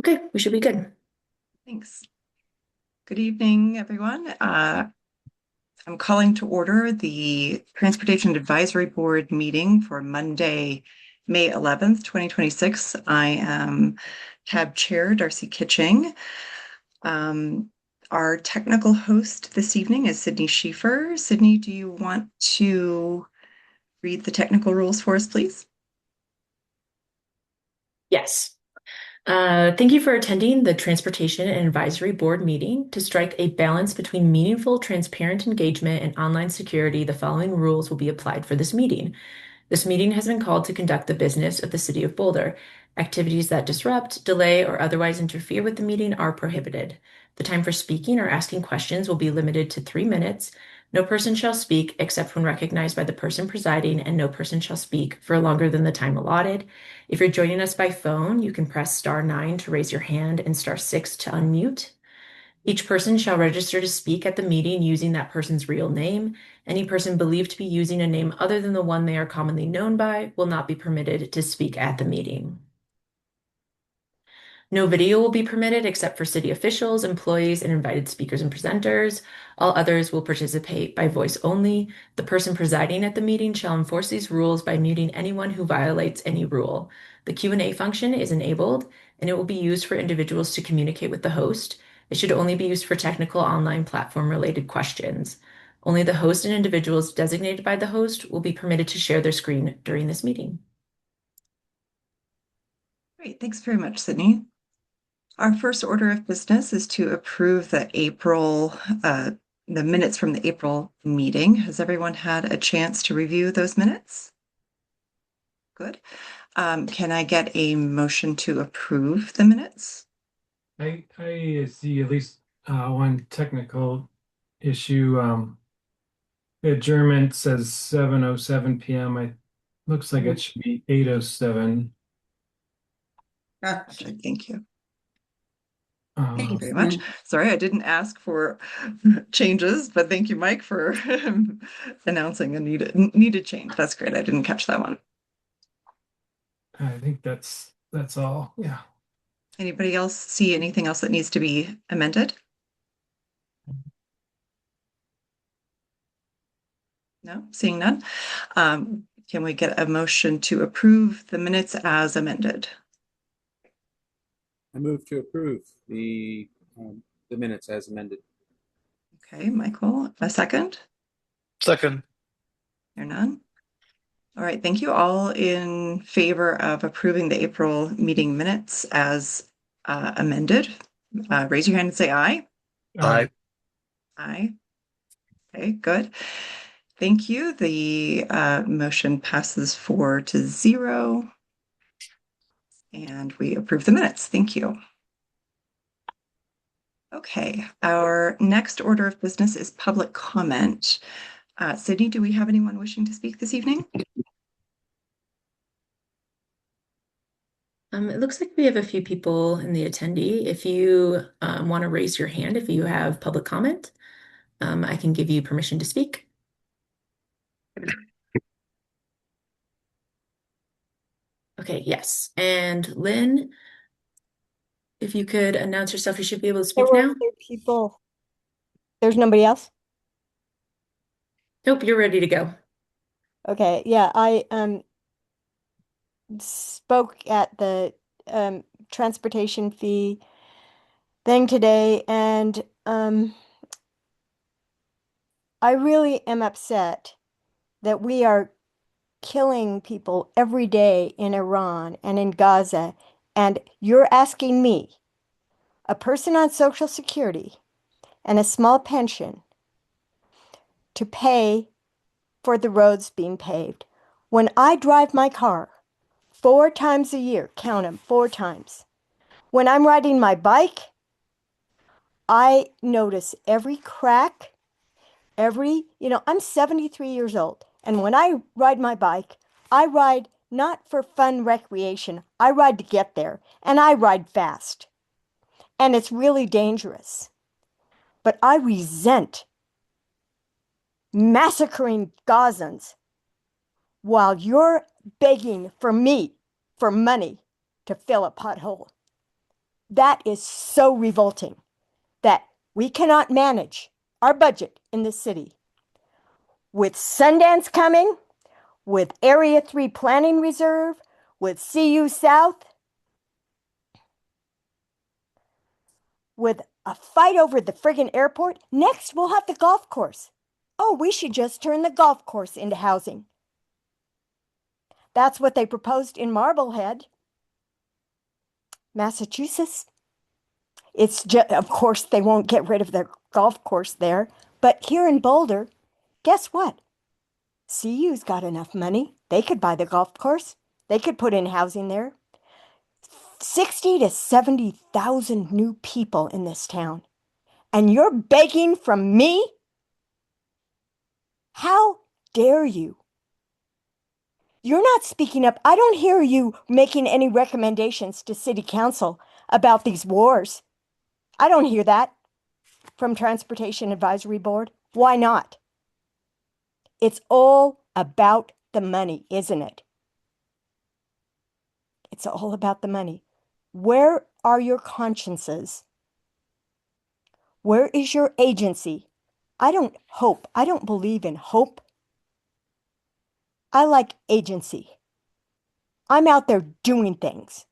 Okay, we should be good. Thanks. Good evening, everyone. I'm calling to order the Transportation Advisory Board meeting for Monday, May 11th, 2026. I am Tab Chair Darcy Kitching. Our technical host this evening is Sydney Schieffer. Sydney, do you want to read the technical rules for us, please? Yes. Thank you for attending the Transportation and Advisory Board meeting. To strike a balance between meaningful, transparent engagement and online security, the following rules will be applied for this meeting. This meeting has been called to conduct the business of the City of Boulder. Activities that disrupt, delay, or otherwise interfere with the meeting are prohibited. The time for speaking or asking questions will be limited to 3 minutes. No person shall speak except when recognized by the person presiding, and no person shall speak for longer than the time allotted. If you're joining us by phone, you can press *9 to raise your hand and *6 to unmute. Each person shall register to speak at the meeting using that person's real name. Any person believed to be using a name other than the one they are commonly known by will not be permitted to speak at the meeting. No video will be permitted except for city officials, employees, and invited speakers and presenters. All others will participate by voice only. The person presiding at the meeting shall enforce these rules by muting anyone who violates any rule. The Q&A function is enabled, and it will be used for individuals to communicate with the host. It should only be used for technical online platform-related questions. Only the host and individuals designated by the host will be permitted to share their screen during this meeting. Great, thanks very much, Sydney. Our first order of business is to approve the minutes from the April meeting. Has everyone had a chance to review those minutes? Good. Can I get a motion to approve the minutes? I see at least one technical issue. The adjournment says 7:07 p.m. Looks like it should be 8:07. Thank you. Thank you Uh, very much. Sorry, I didn't ask for changes, but thank you, Mike, for announcing a needed change. That's great. I didn't catch that one. I think that's all. Yeah. Anybody else see anything else that needs to be amended? No, seeing none. Can we get a motion to approve the minutes as amended? I move to approve the minutes as amended. Okay, Michael, a second? Second. Hear none? All right, thank you. All in favor of approving the April meeting minutes as amended, raise your hand and say aye. Aye. Aye. Okay, good. Thank you. The motion passes 4-0. And we approve the minutes. Thank you. Okay, our next order of business is public comment. Sydney, do we have anyone wishing to speak this evening? It looks like we have a few people in the attendee. If you want to raise your hand, if you have public comment, I can give you permission to speak. Okay, yes. And Lynn, if you could announce yourself, you should be able to speak now. People. There's nobody else? Nope, you're ready to go. Okay, yeah, I spoke at the transportation fee thing today, and I really am upset that we are killing people every day in Iran and in Gaza, and you're asking me, a person on Social Security and a small pension, to pay for the roads being paved. When I drive my car 4 times a year, count them, 4 times. When I'm riding my bike, I notice every crack, I'm 73 years old. And when I ride my bike, I ride not for fun recreation. I ride to get there, and I ride fast. And it's really dangerous. But I resent massacring Gazans while you're begging for me for money to fill a pothole. That is so revolting that we cannot manage our budget in the city with Sundance coming, with Area 3 Planning Reserve, with CU South, with a fight over the friggin' airport. Next, we'll have the golf course. Oh, we should just turn the golf course into housing. That's what they proposed in Marblehead, Massachusetts. It's just, of course, they won't get rid of their golf course there. But here in Boulder, guess what? CU's got enough money. They could buy the golf course. They could put in housing there. 60 to 70,000 new people in this town. And you're begging from me? How dare you? You're not speaking up. I don't hear you making any recommendations to city council about these wars. I don't hear that from Transportation Advisory Board. Why not? It's all about the money, isn't it? It's all about the money. Where are your consciences? Where is your agency? I don't believe in hope. I like agency. I'm out there doing things.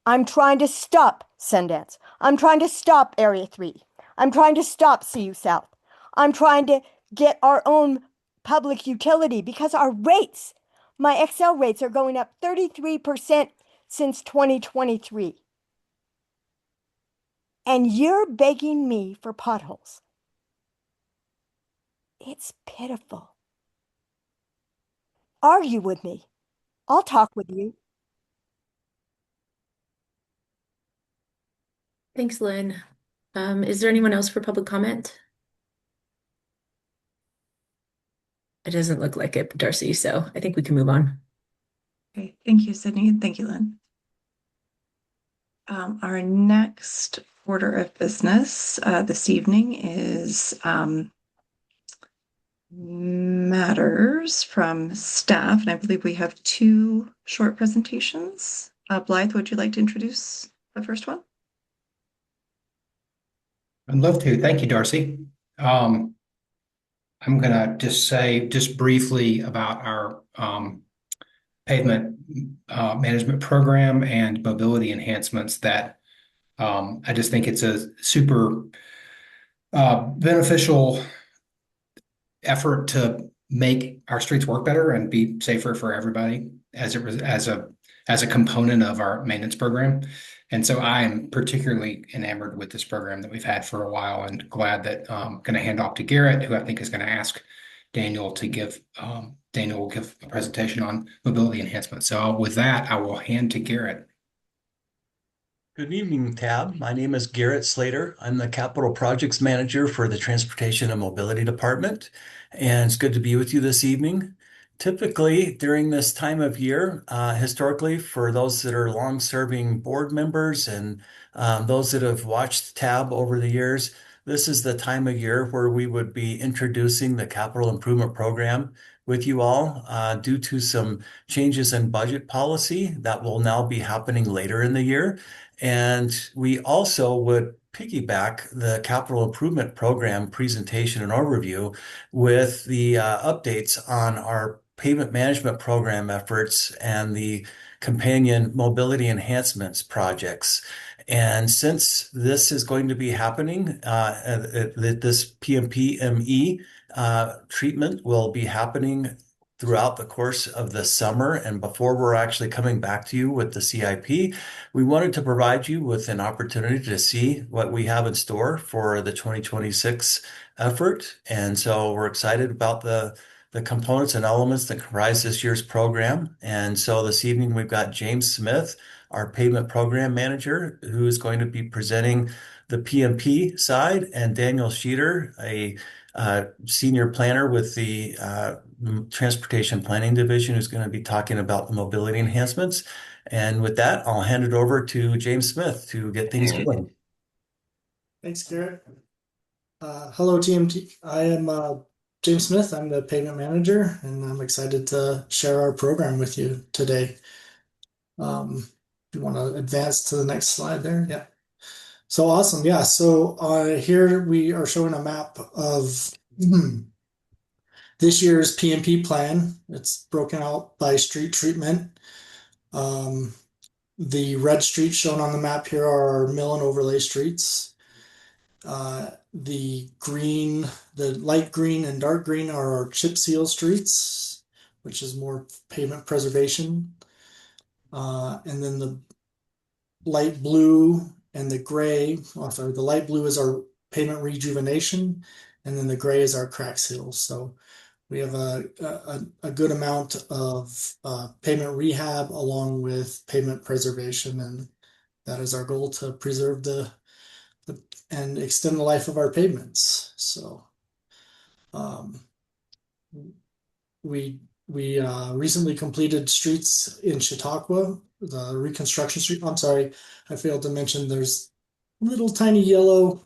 I'm trying to stop Sundance. I'm trying to stop Area 3. I'm trying to stop CU South. I'm trying to get our own public utility because our rates, my Excel rates are going up 33% since 2023. And you're begging me for potholes. It's pitiful. Argue with me. I'll talk with you. Thanks, Lynn. Is there anyone else for public comment? It doesn't look like it, Darcy, so I think we can move on. Okay, thank you, Sydney, and thank you, Lynn. Our next order of business this evening is matters from staff, and I believe we have two short presentations. Blythe, would you like to introduce the first one? I'd love to. Thank you, Darcy. I'm going to just say briefly about our pavement management program and mobility enhancements that I just think it's a super beneficial effort to make our streets work better and be safer for everybody as a component of our maintenance program. And so I am particularly enamored with this program that we've had for a while, and glad that I'm going to hand off to Garrett, who I think is going to ask Daniel to give. Daniel will give a presentation on mobility enhancement. So with that, I will hand to Garrett. Good evening, Tab. My name is Garrett Slater. I'm the Capital Projects Manager for the Transportation and Mobility Department, and it's good to be with you this evening. Typically, during this time of year, historically, for those that are long-serving board members and those that have watched Tab over the years, this is the time of year where we would be introducing the capital improvement program with you all due to some changes in budget policy that will now be happening later in the year. And we also would piggyback the capital improvement program presentation and overview with the updates on our pavement management program efforts and the companion mobility enhancements projects. And since this is going to be happening, this PMPME treatment will be happening throughout the course of the summer, and before we're actually coming back to you with the CIP, we wanted to provide you with an opportunity to see what we have in store for the 2026 effort. And so we're excited about the components and elements that comprise this year's program. And so this evening we've got James Smith, our pavement program manager, who is going to be presenting the PMP side, and Daniel Sheeter, a senior planner with the Transportation Planning Division, who's going to be talking about the mobility enhancements. And with that, I'll hand it over to James Smith to get things going. Thanks, Garrett. Hello, TMT. I am James Smith. I'm the pavement manager, and I'm excited to share our program with you today. If you want to advance to the next slide there, yeah. So awesome. Yeah. So here we are showing a map of this year's PMP plan. It's broken out by street treatment. Um, the red streets shown on the map here are our mill and overlay streets. The light green and dark green are our chip seal streets, which is more pavement preservation. And then the light blue and the gray, the light blue is our pavement rejuvenation, and then the gray is our crack seals. So we have a good amount of pavement rehab along with pavement preservation, and that is our goal, to preserve the and extend the life of our pavements. So we recently completed streets in Chautauqua, the reconstruction street. I'm sorry, I failed to mention there's little tiny yellow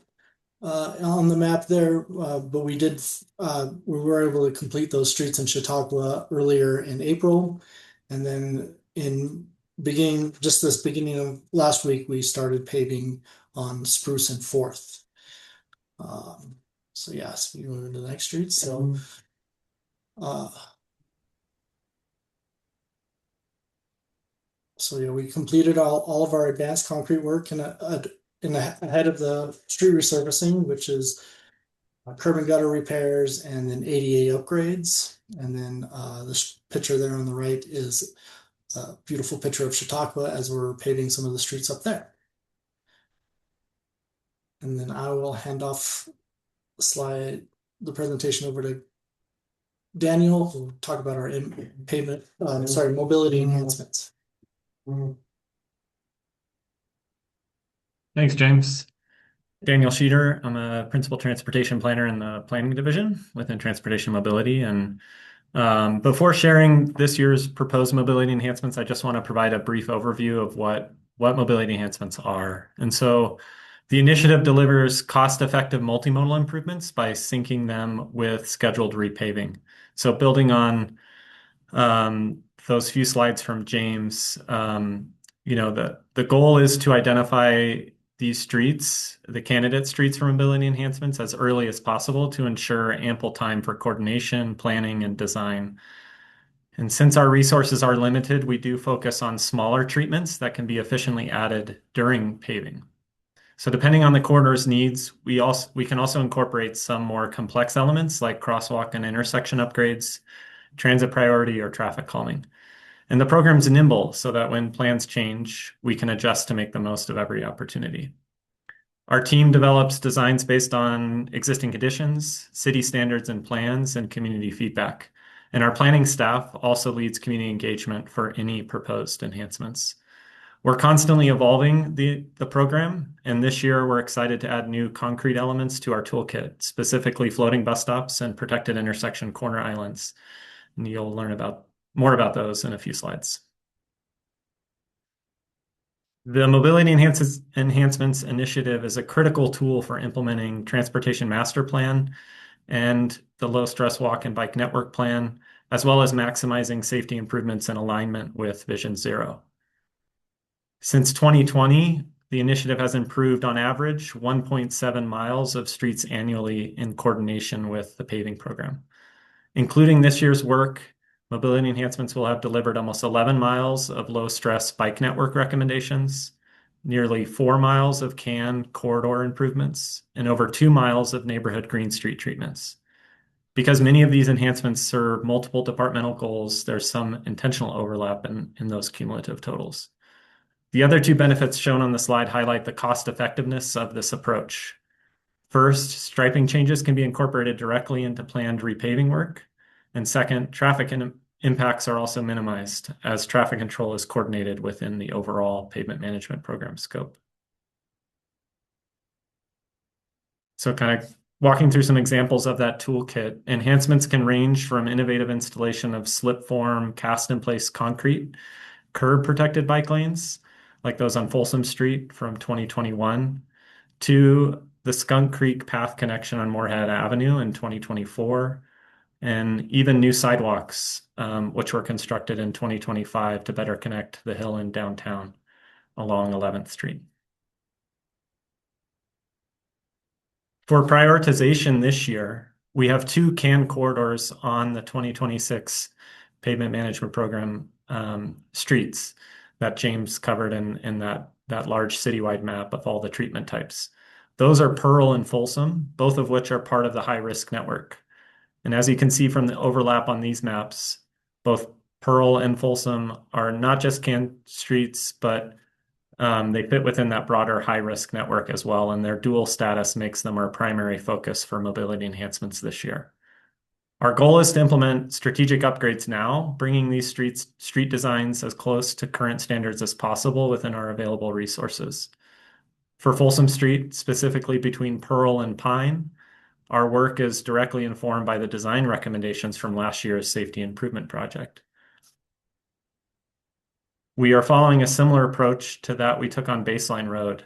on the map there, but we were able to complete those streets in Chautauqua earlier in April, and then beginning of last week, we started paving on Spruce and Fourth. So yes, we move into the next street. So yeah, we completed all of our advanced concrete work ahead of the street resurfacing, which is curb and gutter repairs and then ADA upgrades. And then this picture there on the right is a beautiful picture of Chautauqua as we're paving some of the streets up there. And then I will hand off the presentation over to Daniel, who will talk about our mobility enhancements. Thanks, James. Daniel Sheeter. I'm a principal transportation planner in the planning division within transportation mobility. And before sharing this year's proposed mobility enhancements, I just want to provide a brief overview of what mobility enhancements are. And so the initiative delivers cost-effective multimodal improvements by syncing them with scheduled repaving. So building on those few slides from James, the goal is to identify these streets, the candidate streets for mobility enhancements, as early as possible to ensure ample time for coordination, planning, and design. And since our resources are limited, we do focus on smaller treatments that can be efficiently added during paving. So depending on the corridor's needs, we can also incorporate some more complex elements like crosswalk and intersection upgrades, transit priority, or traffic calming. And the program's nimble so that when plans change, we can adjust to make the most of every opportunity. Our team develops designs based on existing conditions, city standards and plans, and community feedback. And our planning staff also leads community engagement for any proposed enhancements. We're constantly evolving the program, and this year we're excited to add new concrete elements to our toolkit, specifically floating bus stops and protected intersection corner islands. And you'll learn more about those in a few slides. The Mobility Enhancements Initiative is a critical tool for implementing Transportation Master Plan and the Low Stress Walk and Bike Network Plan, as well as maximizing safety improvements in alignment with Vision Zero. Since 2020, the initiative has improved on average 1.7 miles of streets annually in coordination with the paving program. Including this year's work, mobility enhancements will have delivered almost 11 miles of low-stress bike network recommendations, nearly 4 miles of CAN corridor improvements, and over 2 miles of neighborhood green street treatments. Because many of these enhancements serve multiple departmental goals, there's some intentional overlap in those cumulative totals. The other two benefits shown on the slide highlight the cost effectiveness of this approach. First, striping changes can be incorporated directly into planned repaving work. And second, traffic impacts are also minimized as traffic control is coordinated within the overall pavement management program scope. So kind of walking through some examples of that toolkit, enhancements can range from innovative installation of slip form, cast in place concrete, curb protected bike lanes, like those on Folsom Street from 2021, to the Skunk Creek path connection on Moorhead Avenue in 2024, and even new sidewalks, which were constructed in 2025 to better connect the hill and downtown along 11th Street. For prioritization this year, we have two CAN corridors on the 2026 pavement management program streets that James covered in that large citywide map of all the treatment types. Those are Pearl and Folsom, both of which are part of the high-risk network. And as you can see from the overlap on these maps, both Pearl and Folsom are not just CAN streets, but they fit within that broader high-risk network as well, and their dual status makes them our primary focus for mobility enhancements this year. Our goal is to implement strategic upgrades now, bringing these street designs as close to current standards as possible within our available resources. For Folsom Street, specifically between Pearl and Pine, our work is directly informed by the design recommendations from last year's safety improvement project. We are following a similar approach to that we took on Baseline Road.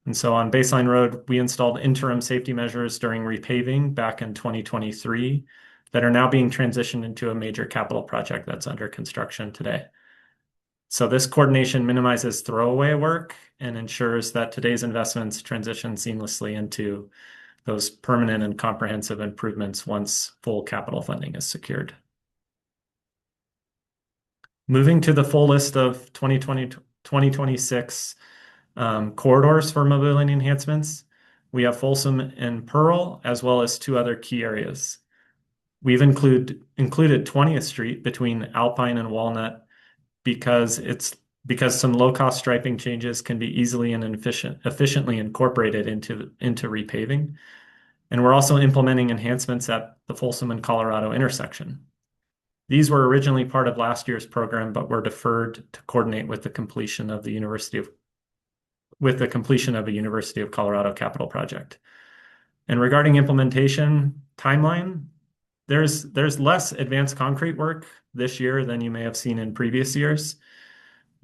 And so on Baseline Road, we installed interim safety measures during repaving back in 2023 that are now being transitioned into a major capital project that's under construction today. So this coordination minimizes throwaway work and ensures that today's investments transition seamlessly into those permanent and comprehensive improvements once full capital funding is secured. Moving to the full list of 2026 corridors for mobility enhancements, we have Folsom and Pearl, as well as two other key areas. We've included 20th Street between Alpine and Walnut because some low-cost striping changes can be easily and efficiently incorporated into repaving. And we're also implementing enhancements at the Folsom and Colorado intersection. These were originally part of last year's program, but were deferred to coordinate with the completion of a University of Colorado capital project. And regarding implementation timeline, there's less advanced concrete work this year than you may have seen in previous years.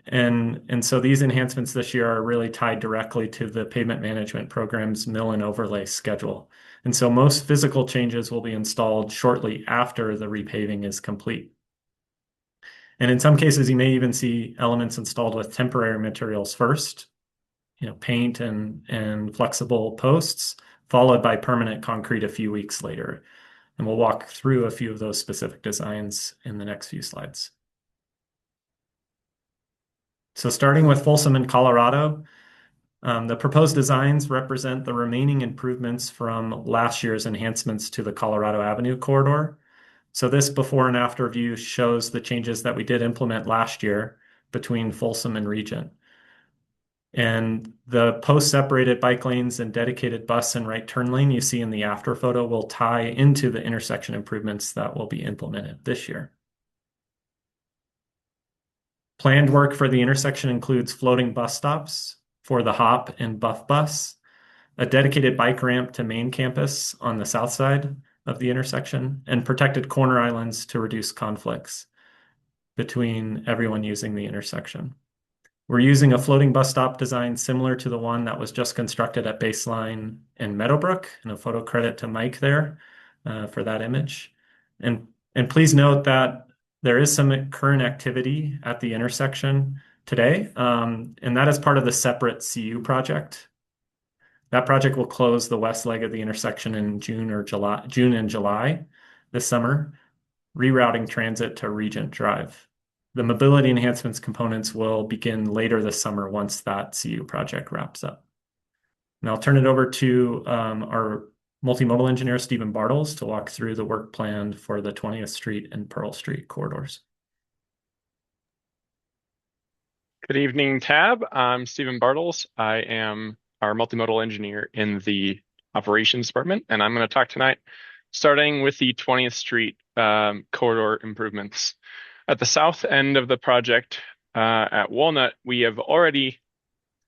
And so these enhancements this year are really tied directly to the pavement management program's mill and overlay schedule. And so most physical changes will be installed shortly after the repaving is complete. And in some cases, you may even see elements installed with temporary materials first, paint and flexible posts, followed by permanent concrete a few weeks later. And we'll walk through a few of those specific designs in the next few slides. So starting with Folsom and Colorado, the proposed designs represent the remaining improvements from last year's enhancements to the Colorado Avenue corridor. So this before and after view shows the changes that we did implement last year between Folsom and Regent. And the post-separated bike lanes and dedicated bus and right turn lane you see in the after photo will tie into the intersection improvements that will be implemented this year. Planned work for the intersection includes floating bus stops for the Hop and Buff bus, a dedicated bike ramp to main campus on the south side of the intersection, and protected corner islands to reduce conflicts between everyone using the intersection. We're using a floating bus stop design similar to the one that was just constructed at Baseline and Meadowbrook, and a photo credit to Mike there for that image. And please note that there is some current activity at the intersection today, and that is part of the separate CU project. That project will close the west leg of the intersection in June and July this summer, rerouting transit to Regent Drive. The mobility enhancements components will begin later this summer once that CU project wraps up. And I'll turn it over to our multimodal engineer, Stephen Bartles, to walk through the work planned for the 20th Street and Pearl Street corridors. Good evening, Tab. I'm Stephen Bartles. I am our multimodal engineer in the operations department, and I'm going to talk tonight starting with the 20th Street corridor improvements. At the south end of the project at Walnut, we have already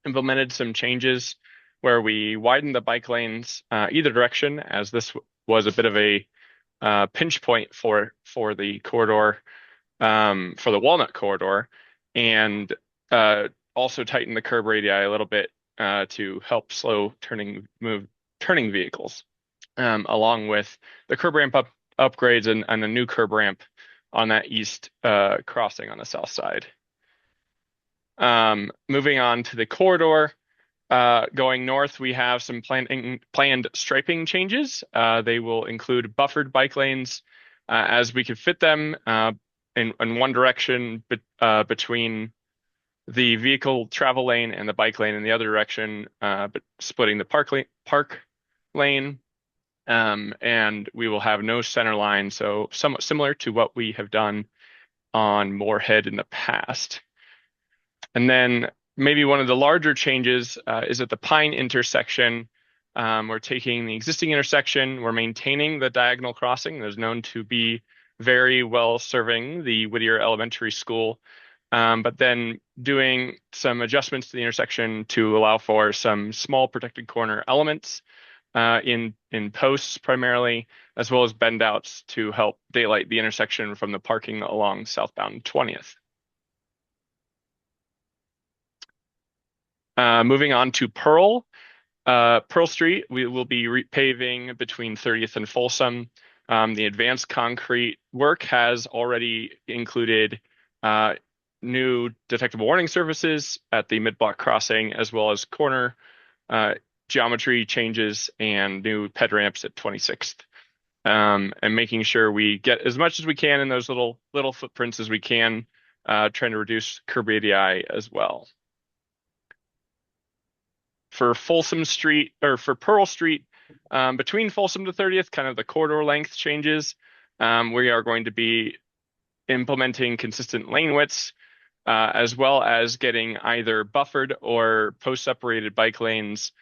implemented some changes where we widened the bike lanes either direction, as this was a bit of a pinch point for the corridor, for the Walnut corridor, and also tightened the curb radii a little bit to help slow turning vehicles, along with the curb ramp upgrades and a new curb ramp on that east crossing on the south side. Moving on to the corridor, Going north, we have some planned striping changes. They will include buffered bike lanes as we can fit them in one direction between the vehicle travel lane and the bike lane in the other direction, but splitting the park lane. And we will have no center line, so somewhat similar to what we have done on Moorhead in the past. And then maybe one of the larger changes is at the Pine intersection. We're taking the existing intersection, we're maintaining the diagonal crossing that is known to be very well serving the Whittier Elementary School, but then doing some adjustments to the intersection to allow for some small protected corner elements in posts primarily, as well as bend outs to help daylight the intersection from the parking along southbound 20th. Moving on to Pearl Street, we will be repaving between 30th and Folsom. The advanced concrete work has already included new detectable warning surfaces at the mid-block crossing, as well as corner geometry changes and new ped ramps at 26th. And making sure we get as much as we can in those little footprints as we can, trying to reduce curb radii as well. For Folsom Street, or for Pearl Street, between Folsom to 30th, kind of the corridor length changes, we are going to be implementing consistent lane widths, as well as getting either buffered or post-separated bike lanes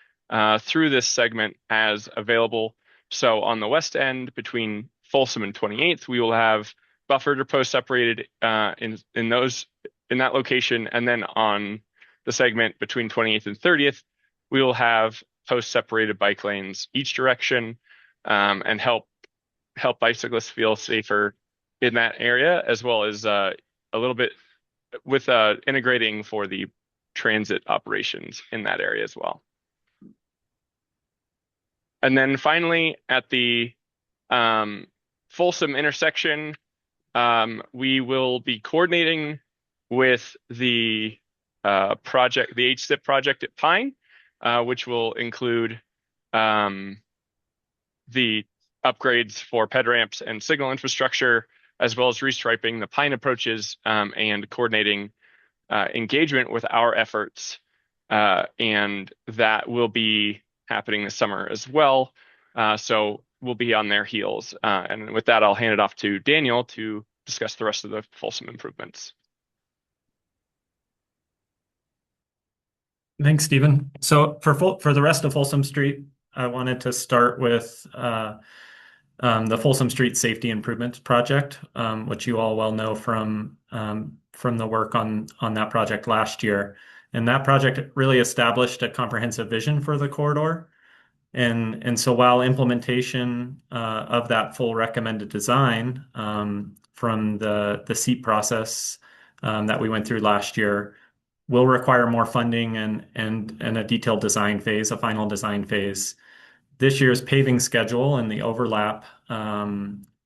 through this segment as available. So on the west end, between Folsom and 28th, we will have buffered or post-separated in that location, and then on the segment between 28th and 30th, we will have post-separated bike lanes each direction, and help bicyclists feel safer in that area, as well as a little bit with integrating for the transit operations in that area as well. And then finally, at the Folsom intersection, we will be coordinating with the project, the HSIP project at Pine, which will include the upgrades for ped ramps and signal infrastructure, as well as restriping the Pine approaches, and coordinating engagement with our efforts. And that will be happening this summer as well. So we'll be on their heels. And with that, I'll hand it off to Daniel to discuss the rest of the Folsom improvements. Thanks, Stephen. So for the rest of Folsom Street, I wanted to start with the Folsom Street Safety Improvements Project, which you all well know from the work on that project last year. And that project really established a comprehensive vision for the corridor. And so while implementation of that full recommended design from the SEEP process that we went through last year will require more funding and a detailed design phase, a final design phase. This year's paving schedule and the overlap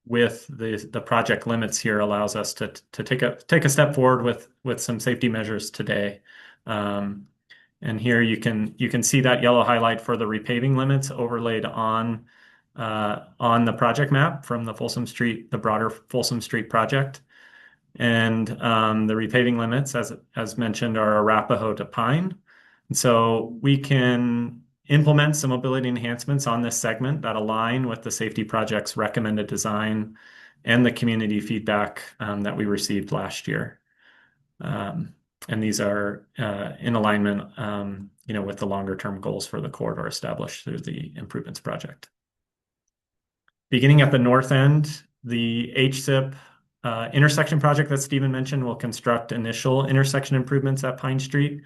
with the project limits here allows us to take a step forward with some safety measures today. And here you can see that yellow highlight for the repaving limits overlaid on the project map from the broader Folsom Street project. And the repaving limits, as mentioned, are Arapahoe to Pine. And so we can implement some mobility enhancements on this segment that align with the safety project's recommended design and the community feedback that we received last year. And these are in alignment, with the longer-term goals for the corridor established through the improvements project. Beginning at the north end, the HSIP intersection project that Stephen mentioned will construct initial intersection improvements at Pine Street.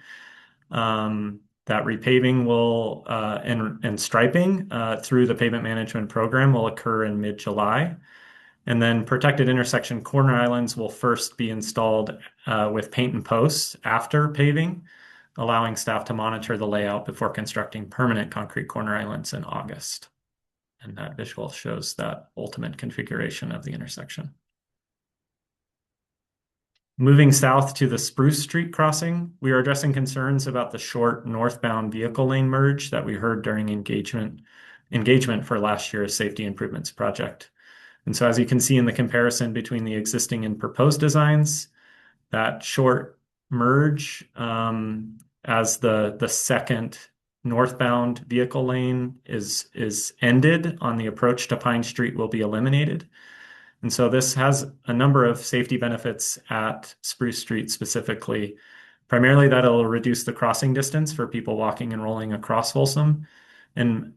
That repaving will and striping through the pavement management program will occur in mid-July. And then protected intersection corner islands will first be installed with paint and posts after paving, allowing staff to monitor the layout before constructing permanent concrete corner islands in August. And that visual shows that ultimate configuration of the intersection. Moving south to the Spruce Street crossing, we are addressing concerns about the short northbound vehicle lane merge that we heard during engagement for last year's safety improvements project. And so as you can see in the comparison between the existing and proposed designs, that short merge as the second northbound vehicle lane is ended on the approach to Pine Street will be eliminated. And so this has a number of safety benefits at Spruce Street specifically. Primarily, that it'll reduce the crossing distance for people walking and rolling across Folsom. And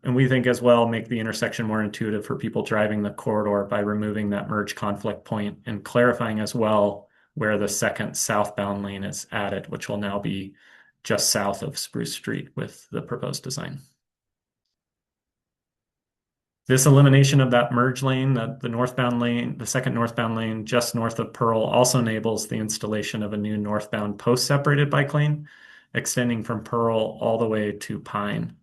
we think as well make the intersection more intuitive for people driving the corridor by removing that merge conflict point and clarifying as well where the second southbound lane is added, which will now be just south of Spruce Street with the proposed design. This elimination of that merge lane, the northbound lane, the second northbound lane just north of Pearl, also enables the installation of a new northbound post-separated bike lane, extending from Pearl all the way to Pine.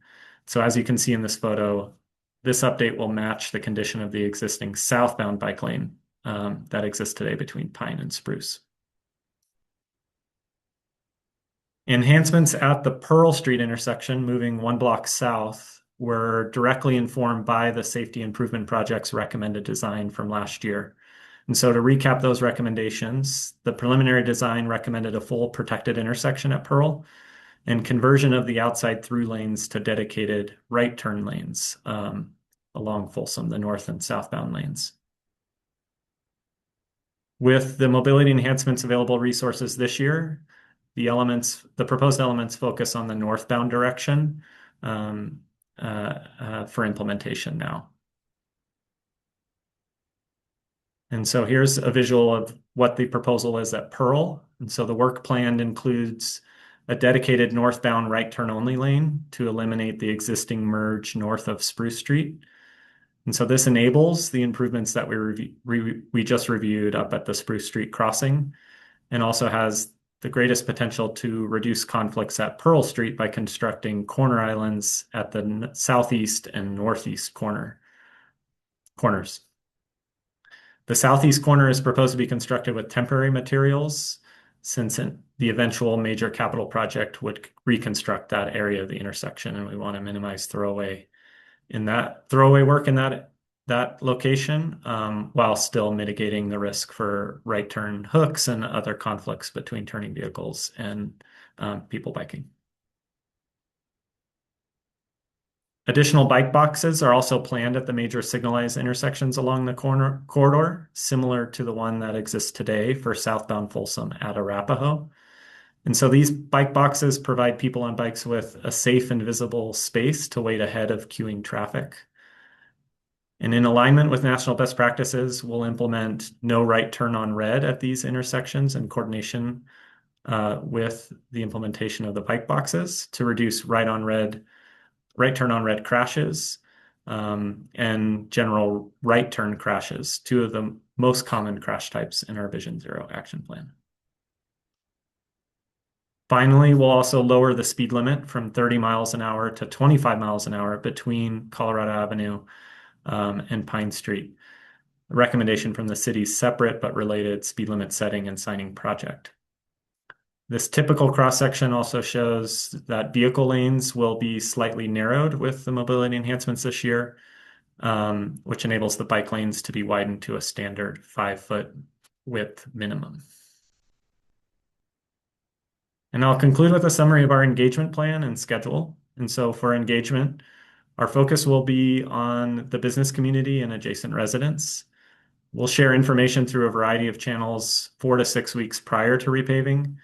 So as you can see in this photo, this update will match the condition of the existing southbound bike lane that exists today between Pine and Spruce. Enhancements at the Pearl Street intersection, moving 1 block south, were directly informed by the safety improvement project's recommended design from last year. And so to recap those recommendations, the preliminary design recommended a full protected intersection at Pearl and conversion of the outside through lanes to dedicated right turn lanes along Folsom, the north and southbound lanes. With the mobility enhancements available resources this year, the proposed elements focus on the northbound direction for implementation now. And so here's a visual of what the proposal is at Pearl. And so the work planned includes a dedicated northbound right turn only lane to eliminate the existing merge north of Spruce Street. And so this enables the improvements that we just reviewed up at the Spruce Street crossing, and also has the greatest potential to reduce conflicts at Pearl Street by constructing corner islands at the southeast and northeast corners. The southeast corner is proposed to be constructed with temporary materials, since the eventual major capital project would reconstruct that area of the intersection, and we want to minimize throwaway work in that location, while still mitigating the risk for right turn hooks and other conflicts between turning vehicles and people biking. Additional bike boxes are also planned at the major signalized intersections along the corridor, similar to the one that exists today for southbound Folsom at Arapahoe. And so these bike boxes provide people on bikes with a safe and visible space to wait ahead of queuing traffic. And in alignment with national best practices, we'll implement no right turn on red at these intersections in coordination with the implementation of the bike boxes to reduce right turn on red crashes and general right turn crashes, two of the most common crash types in our Vision Zero action plan. Finally, we'll also lower the speed limit from 30 miles an hour to 25 miles an hour between Colorado Avenue and Pine Street. A recommendation from the city's separate but related speed limit setting and signing project. This typical cross-section also shows that vehicle lanes will be slightly narrowed with the mobility enhancements this year, which enables the bike lanes to be widened to a standard 5-foot width minimum. And I'll conclude with a summary of our engagement plan and schedule. And so for engagement, our focus will be on the business community and adjacent residents. We'll share information through a variety of channels 4 to 6 weeks prior to repaving,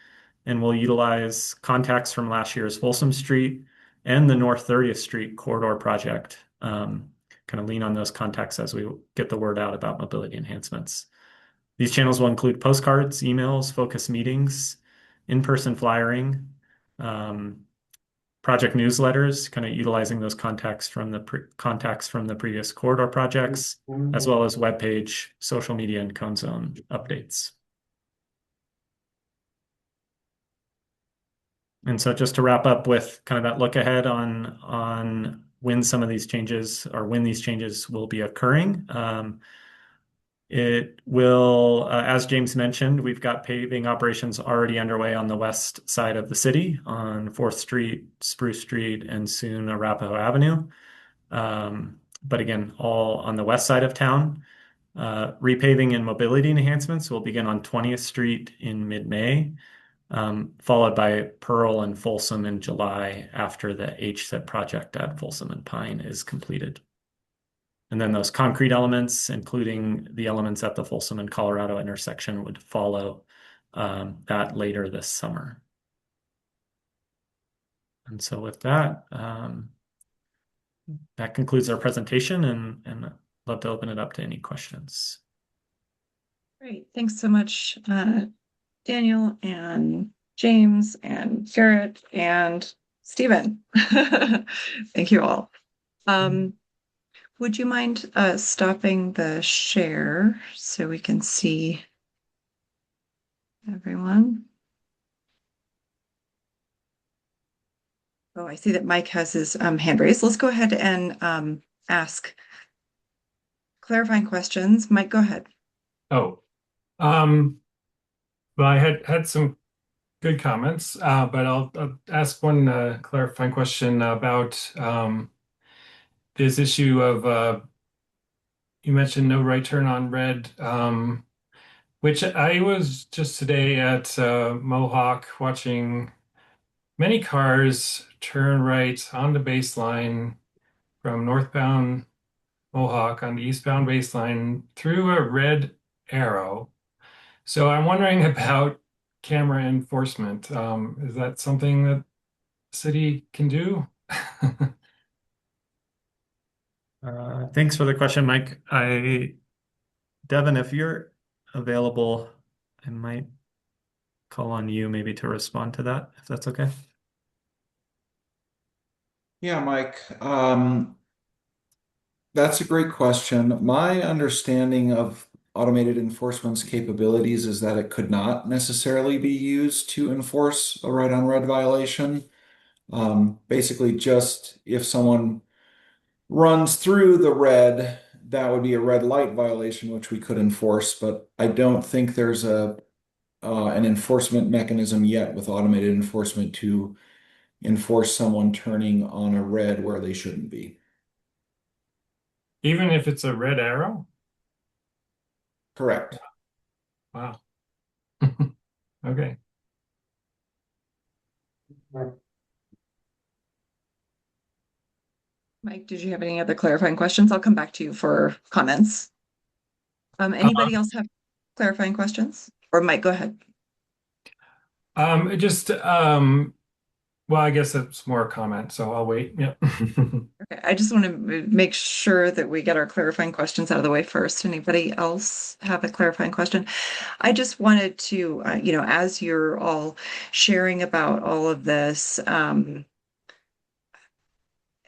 and we'll utilize contacts from last year's Folsom Street and the North 30th Street corridor project, kind of lean on those contacts as we get the word out about mobility enhancements. These channels will include postcards, emails, focus meetings, in-person flyering, project newsletters, kind of utilizing those contacts from the previous corridor projects, as well as webpage, social media, and Cone Zone updates. And so just to wrap up with kind of that look ahead on when some of these changes or when these changes will be occurring. It will, as James mentioned, we've got paving operations already underway on the west side of the city on 4th Street, Spruce Street, and soon Arapahoe Avenue. But again, all on the west side of town. Repaving and mobility enhancements will begin on 20th Street in mid-May, followed by Pearl and Folsom in July after the HSIP project at Folsom and Pine is completed. And then those concrete elements, including the elements at the Folsom and Colorado intersection, would follow that later this summer. And so with that, that concludes our presentation, and I'd love to open it up to any questions. Great. Thanks so much, Daniel and James and Garrett and Stephen. Thank you all. Would you mind stopping the share so we can see everyone? Oh, I see that Mike has his hand raised. Let's go ahead and ask clarifying questions. Mike, go ahead. Oh, well, I had some good comments, but I'll ask one clarifying question about this issue of you mentioned no right turn on red, which I was just today at Mohawk watching many cars turn right on the baseline from northbound Mohawk on the eastbound baseline through a red arrow. So I'm wondering about camera enforcement. Is that something that the city can do? Thanks for the question, Mike. Devin, if you're available, I might call on you maybe to respond to that, if that's okay. Yeah, Mike. That's a great question. My understanding of automated enforcement's capabilities is that it could not necessarily be used to enforce a right on red violation. Basically, just if someone runs through the red, that would be a red light violation, which we could enforce, but I don't think there's an enforcement mechanism yet with automated enforcement to enforce someone turning on a red where they shouldn't be. Even if it's a red arrow? Correct. Wow. Okay. Mike, did you have any other clarifying questions? I'll come back to you for comments. Anybody else have clarifying questions? Or Mike, go ahead. Well, I guess it's more a comment, so I'll wait. Yep. Okay, I just want to make sure that we get our clarifying questions out of the way first. Anybody else have a clarifying question? I just wanted to, as you're all sharing about all of this, and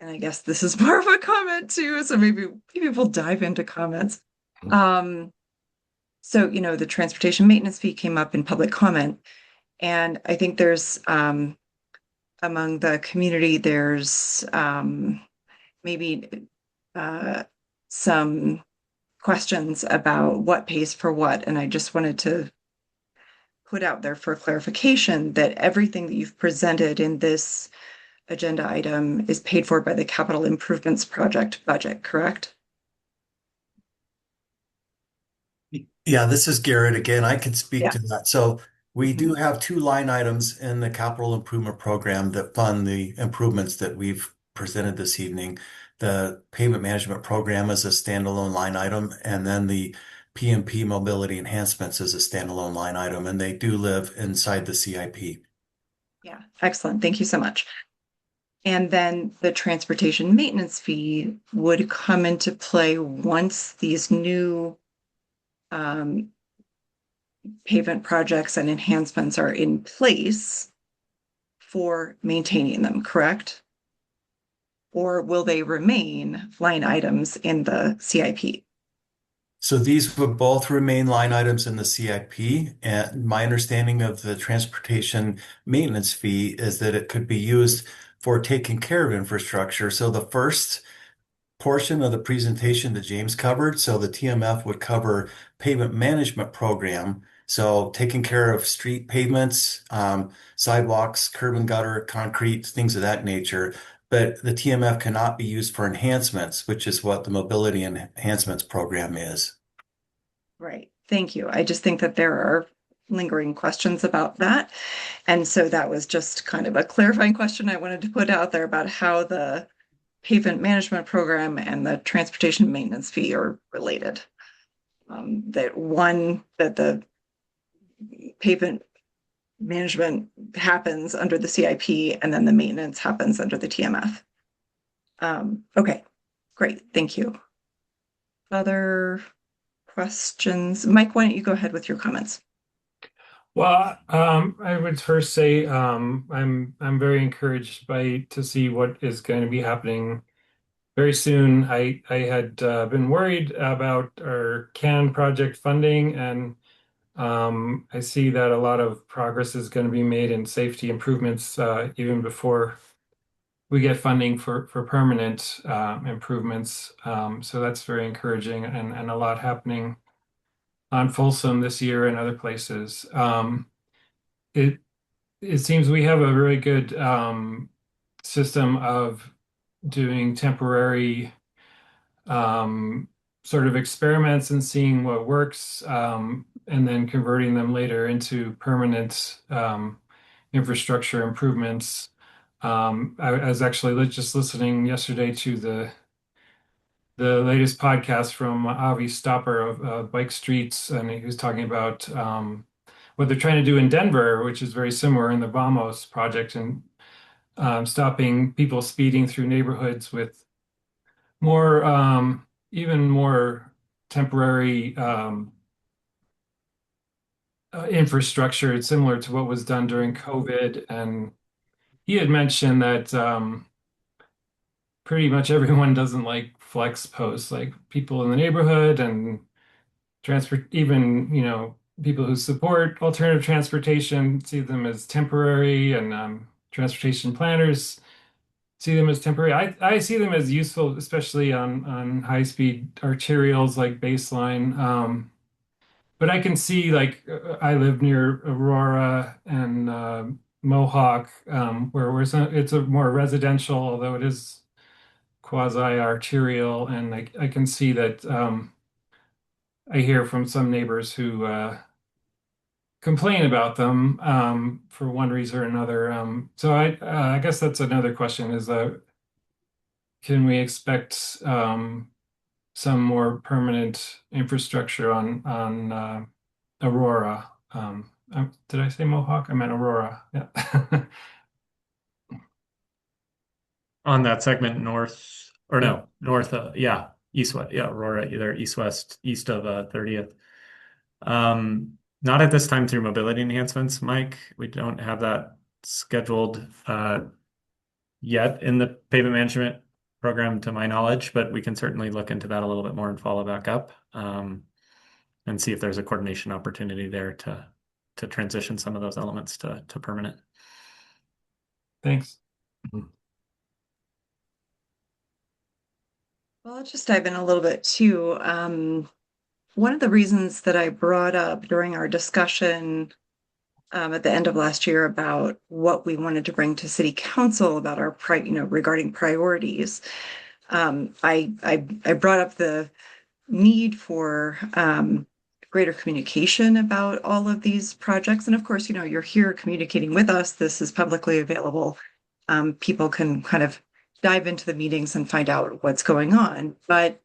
I guess this is more of a comment too, so maybe we'll dive into comments. So, the transportation maintenance fee came up in public comment, and I think there's among the community, there's maybe some questions about what pays for what. And I just wanted to put out there for clarification that everything that you've presented in this agenda item is paid for by the capital improvements project budget, correct? Yeah, this is Garrett again. I can speak to that. So we do have two line items in the capital improvement program that fund the improvements that we've presented this evening. The payment management program is a standalone line item, and then the PMP mobility enhancements is a standalone line item, and they do live inside the CIP. Yeah, excellent. Thank you so much. And then the transportation maintenance fee would come into play once these new pavement projects and enhancements are in place for maintaining them, correct? Or will they remain line items in the CIP? So these would both remain line items in the CIP. And my understanding of the transportation maintenance fee is that it could be used for taking care of infrastructure. So the first portion of the presentation that James covered. So the TMF would cover pavement management program. So taking care of street pavements, sidewalks, curb and gutter, concrete, things of that nature. But the TMF cannot be used for enhancements, which is what the mobility enhancements program is. Right. Thank you. I just think that there are lingering questions about that. And so that was just kind of a clarifying question I wanted to put out there about how the pavement management program and the transportation maintenance fee are related. That the pavement management happens under the CIP and then the maintenance happens under the TMF. Okay, great. Thank you. Other questions? Mike, why don't you go ahead with your comments? Well, I would first say I'm very encouraged to see what is going to be happening very soon. I had been worried about our CAN project funding, and I see that a lot of progress is going to be made in safety improvements even before we get funding for permanent improvements. So that's very encouraging, and a lot happening on Folsom this year and other places. It seems we have a very good system of doing temporary sort of experiments and seeing what works, and then converting them later into permanent infrastructure improvements. I was actually just listening yesterday to the latest podcast from Avi Stopper of Bike Streets, and he was talking about what they're trying to do in Denver, which is very similar in the Vamos project, and stopping people speeding through neighborhoods with more, even more temporary infrastructure, similar to what was done during COVID. And he had mentioned that pretty much everyone doesn't like flex posts, like people in the neighborhood and even, people who support alternative transportation see them as temporary, and transportation planners see them as temporary. I see them as useful, especially on high-speed arterials like Baseline. But I can see, like, I live near Aurora and Mohawk, where it's a more residential, although it is quasi-arterial, and I can see that I hear from some neighbors who complain about them for one reason or another. So I guess that's another question: is can we expect some more permanent infrastructure on Aurora? Did I say Mohawk? I meant Aurora. Yeah. On that segment north, or no, north, yeah, east-west, yeah, Aurora, either east-west, east of 30th. Not at this time through mobility enhancements, Mike. We don't have that scheduled yet in the pavement management program, to my knowledge, but we can certainly look into that a little bit more and follow back up and see if there's a coordination opportunity there to transition some of those elements to permanent. Thanks. Well, I'll just dive in a little bit too. One of the reasons that I brought up during our discussion at the end of last year about what we wanted to bring to City Council about our regarding priorities, I brought up the need for greater communication about all of these projects. And of course, you're here communicating with us. This is publicly available. People can kind of dive into the meetings and find out what's going on. But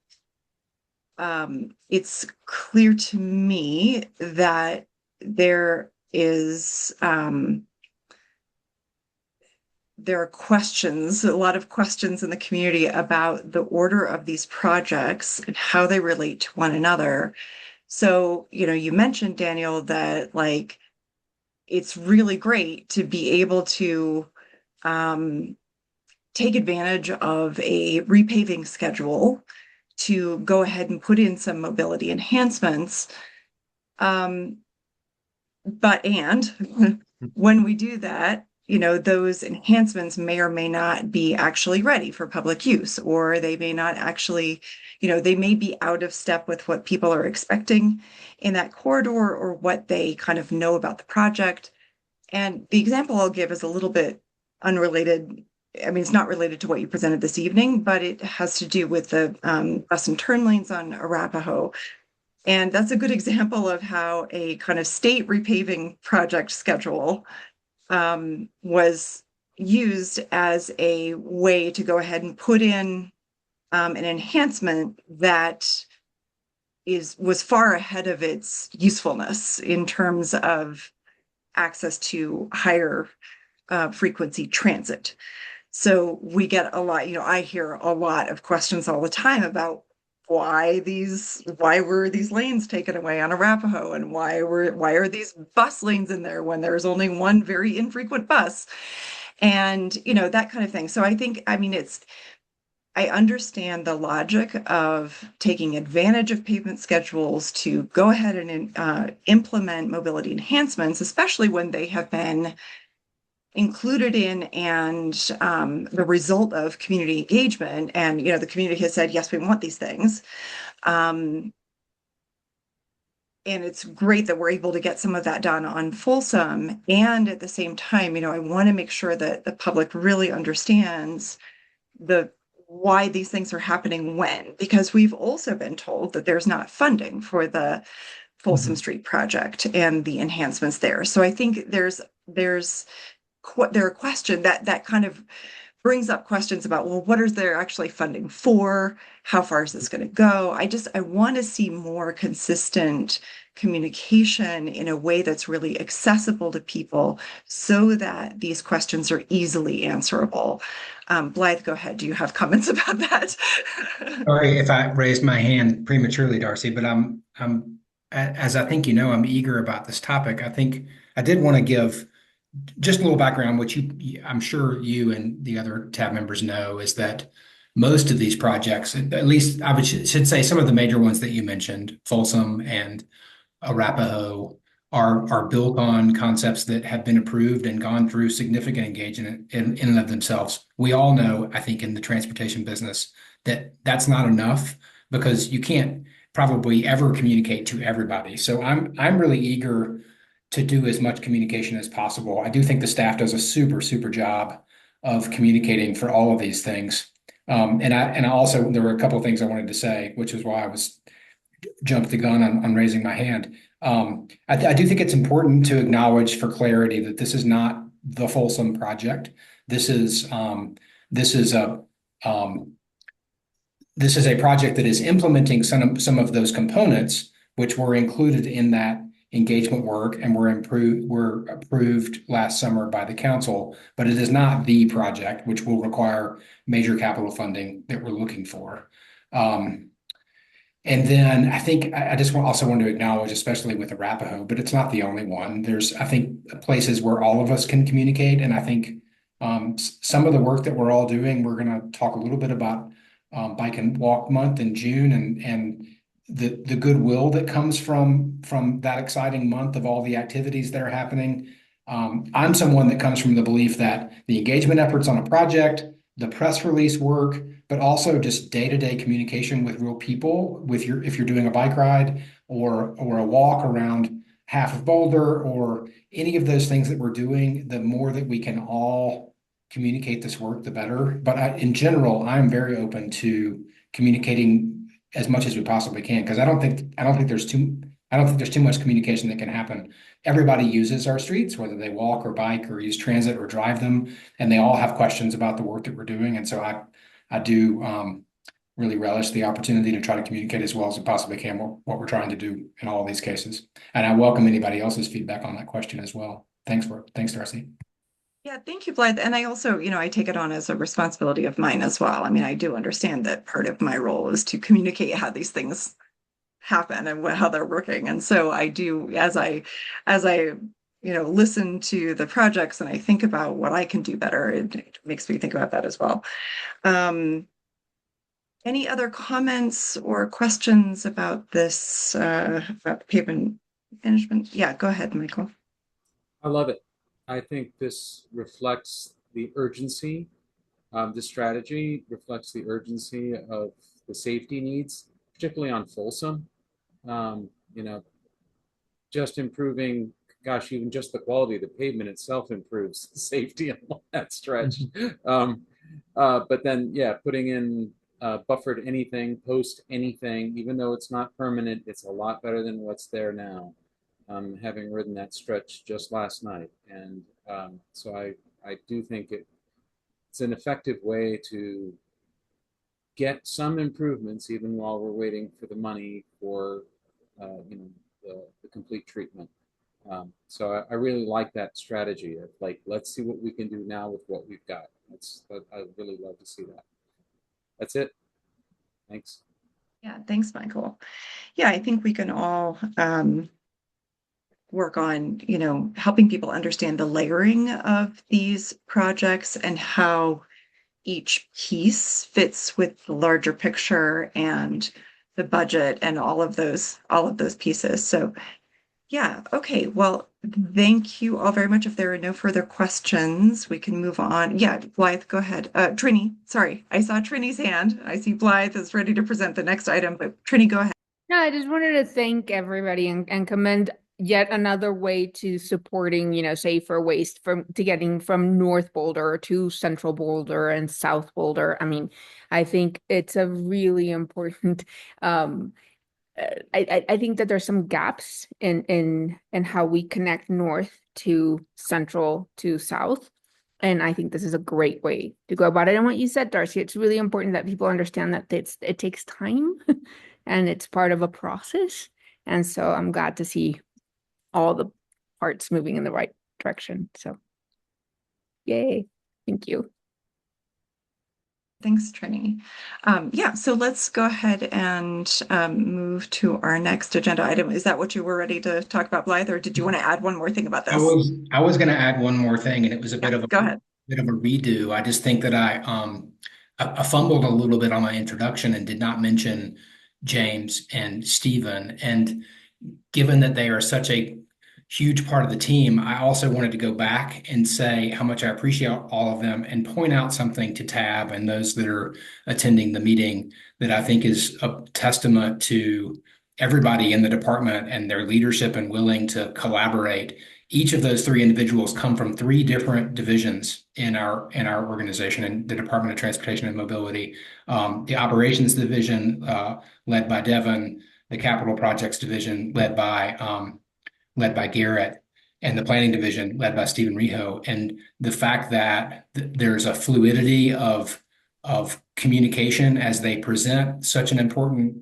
it's clear to me that there are questions, a lot of questions in the community about the order of these projects and how they relate to one another. So, you mentioned, Daniel, that it's really great to be able to take advantage of a repaving schedule to go ahead and put in some mobility enhancements. But when we do that, those enhancements may or may not be actually ready for public use, or they may not actually, they may be out of step with what people are expecting in that corridor or what they kind of know about the project. And the example I'll give is a little bit unrelated. I mean, it's not related to what you presented this evening, but it has to do with the bus and turn lanes on Arapahoe. And that's a good example of how a kind of state repaving project schedule was used as a way to go ahead and put in an enhancement that was far ahead of its usefulness in terms of access to higher frequency transit. So we get a lot, I hear a lot of questions all the time about why were these lanes taken away on Arapahoe, and why are these bus lanes in there when there's only one very infrequent bus, and that kind of thing. So I understand the logic of taking advantage of pavement schedules to go ahead and implement mobility enhancements, especially when they have been included in and the result of community engagement. And, the community has said, yes, we want these things. And it's great that we're able to get some of that done on Folsom. And at the same time, I want to make sure that the public really understands why these things are happening when, because we've also been told that there's not funding for the Folsom Street project and the enhancements there. So I think there's a question that kind of brings up questions about, well, what is there actually funding for? How far is this going to go? I want to see more consistent communication in a way that's really accessible to people so that these questions are easily answerable. Blythe, go ahead. Do you have comments about that? Sorry if I raised my hand prematurely, Darcy, but as I think I'm eager about this topic. I think I did want to give just a little background, which I'm sure you and the other TAB members know, is that most of these projects, at least I should say some of the major ones that you mentioned, Folsom and Arapahoe, are built on concepts that have been approved and gone through significant engagement in and of themselves. We all know, I think, in the transportation business that that's not enough, because you can't probably ever communicate to everybody. So I'm really eager to do as much communication as possible. I do think the staff does a super, super job of communicating for all of these things. And I also, there were a couple of things I wanted to say, which is why I was jumped the gun on raising my hand. I do think it's important to acknowledge for clarity that this is not the Folsom project. This is a project that is implementing some of those components which were included in that engagement work and were approved last summer by the council, but it is not the project, which will require major capital funding that we're looking for. And then I think I just also want to acknowledge, especially with Arapahoe, but it's not the only one. There's, I think, places where all of us can communicate. And I think some of the work that we're all doing, we're going to talk a little bit about Bike and Walk Month in June and the goodwill that comes from that exciting month of all the activities that are happening. I'm someone that comes from the belief that the engagement efforts on a project, the press release work, but also just day-to-day communication with real people, if you're doing a bike ride or a walk around half of Boulder or any of those things that we're doing, the more that we can all communicate this work, the better. But in general, I'm very open to communicating as much as we possibly can, because I don't think there's too much communication that can happen. Everybody uses our streets, whether they walk or bike or use transit or drive them, and they all have questions about the work that we're doing. And so I do really relish the opportunity to try to communicate as well as we possibly can what we're trying to do in all of these cases. And I welcome anybody else's feedback on that question as well. Thanks, Darcy. Yeah, thank you, Blythe. And I also, I take it on as a responsibility of mine as well. I mean, I do understand that part of my role is to communicate how these things happen and how they're working. And so I do, as I listen to the projects and I think about what I can do better, it makes me think about that as well. Any other comments or questions about this, about pavement management? Yeah, go ahead, Michael. I love it. I think this reflects the urgency. This strategy reflects the urgency of the safety needs, particularly on Folsom. You know, just improving, gosh, even just the quality of the pavement itself improves safety on that stretch. But then, yeah, putting in buffered anything, post anything, even though it's not permanent, it's a lot better than what's there now. Having ridden that stretch just last night, and so I do think it's an effective way to get some improvements, even while we're waiting for the money for the complete treatment. So I really like that strategy of like, let's see what we can do now with what we've got. I really love to see that. That's it. Thanks. Yeah, thanks, Michael. Yeah, I think we can all work on, helping people understand the layering of these projects and how each piece fits with the larger picture and the budget and all of those pieces. So yeah, okay. Well, thank you all very much. If there are no further questions, we can move on. Yeah, Blythe, go ahead. Trini, sorry, I saw Trini's hand. I see Blythe is ready to present the next item, but Trini, go ahead. No, I just wanted to thank everybody and commend yet another way to supporting, safer waste to getting from North Boulder to Central Boulder and South Boulder. I mean, I think it's a really important I think that there's some gaps in how we connect north to central to south. And I think this is a great way to go about it. And what you said, Darcy, it's really important that people understand that it takes time and it's part of a process. And so I'm glad to see all the parts moving in the right direction. So yay. Thank you. Thanks, Trini. Yeah, so let's go ahead and move to our next agenda item. Is that what you were ready to talk about, Blythe, or did you want to add one more thing about this? I was going to add one more thing, and it was a bit of a go ahead. Bit of a redo. I just think that I fumbled a little bit on my introduction and did not mention James and Stephen. And given that they are such a huge part of the team, I also wanted to go back and say how much I appreciate all of them and point out something to Tab and those that are attending the meeting that I think is a testament to everybody in the department and their leadership and willing to collaborate. Each of those three individuals come from three different divisions in our organization, in the Department of Transportation and Mobility. The Operations Division, led by Devin, the Capital Projects Division, led by Garrett, and the Planning Division, led by Stephen Riho. And the fact that there's a fluidity of communication as they present such an important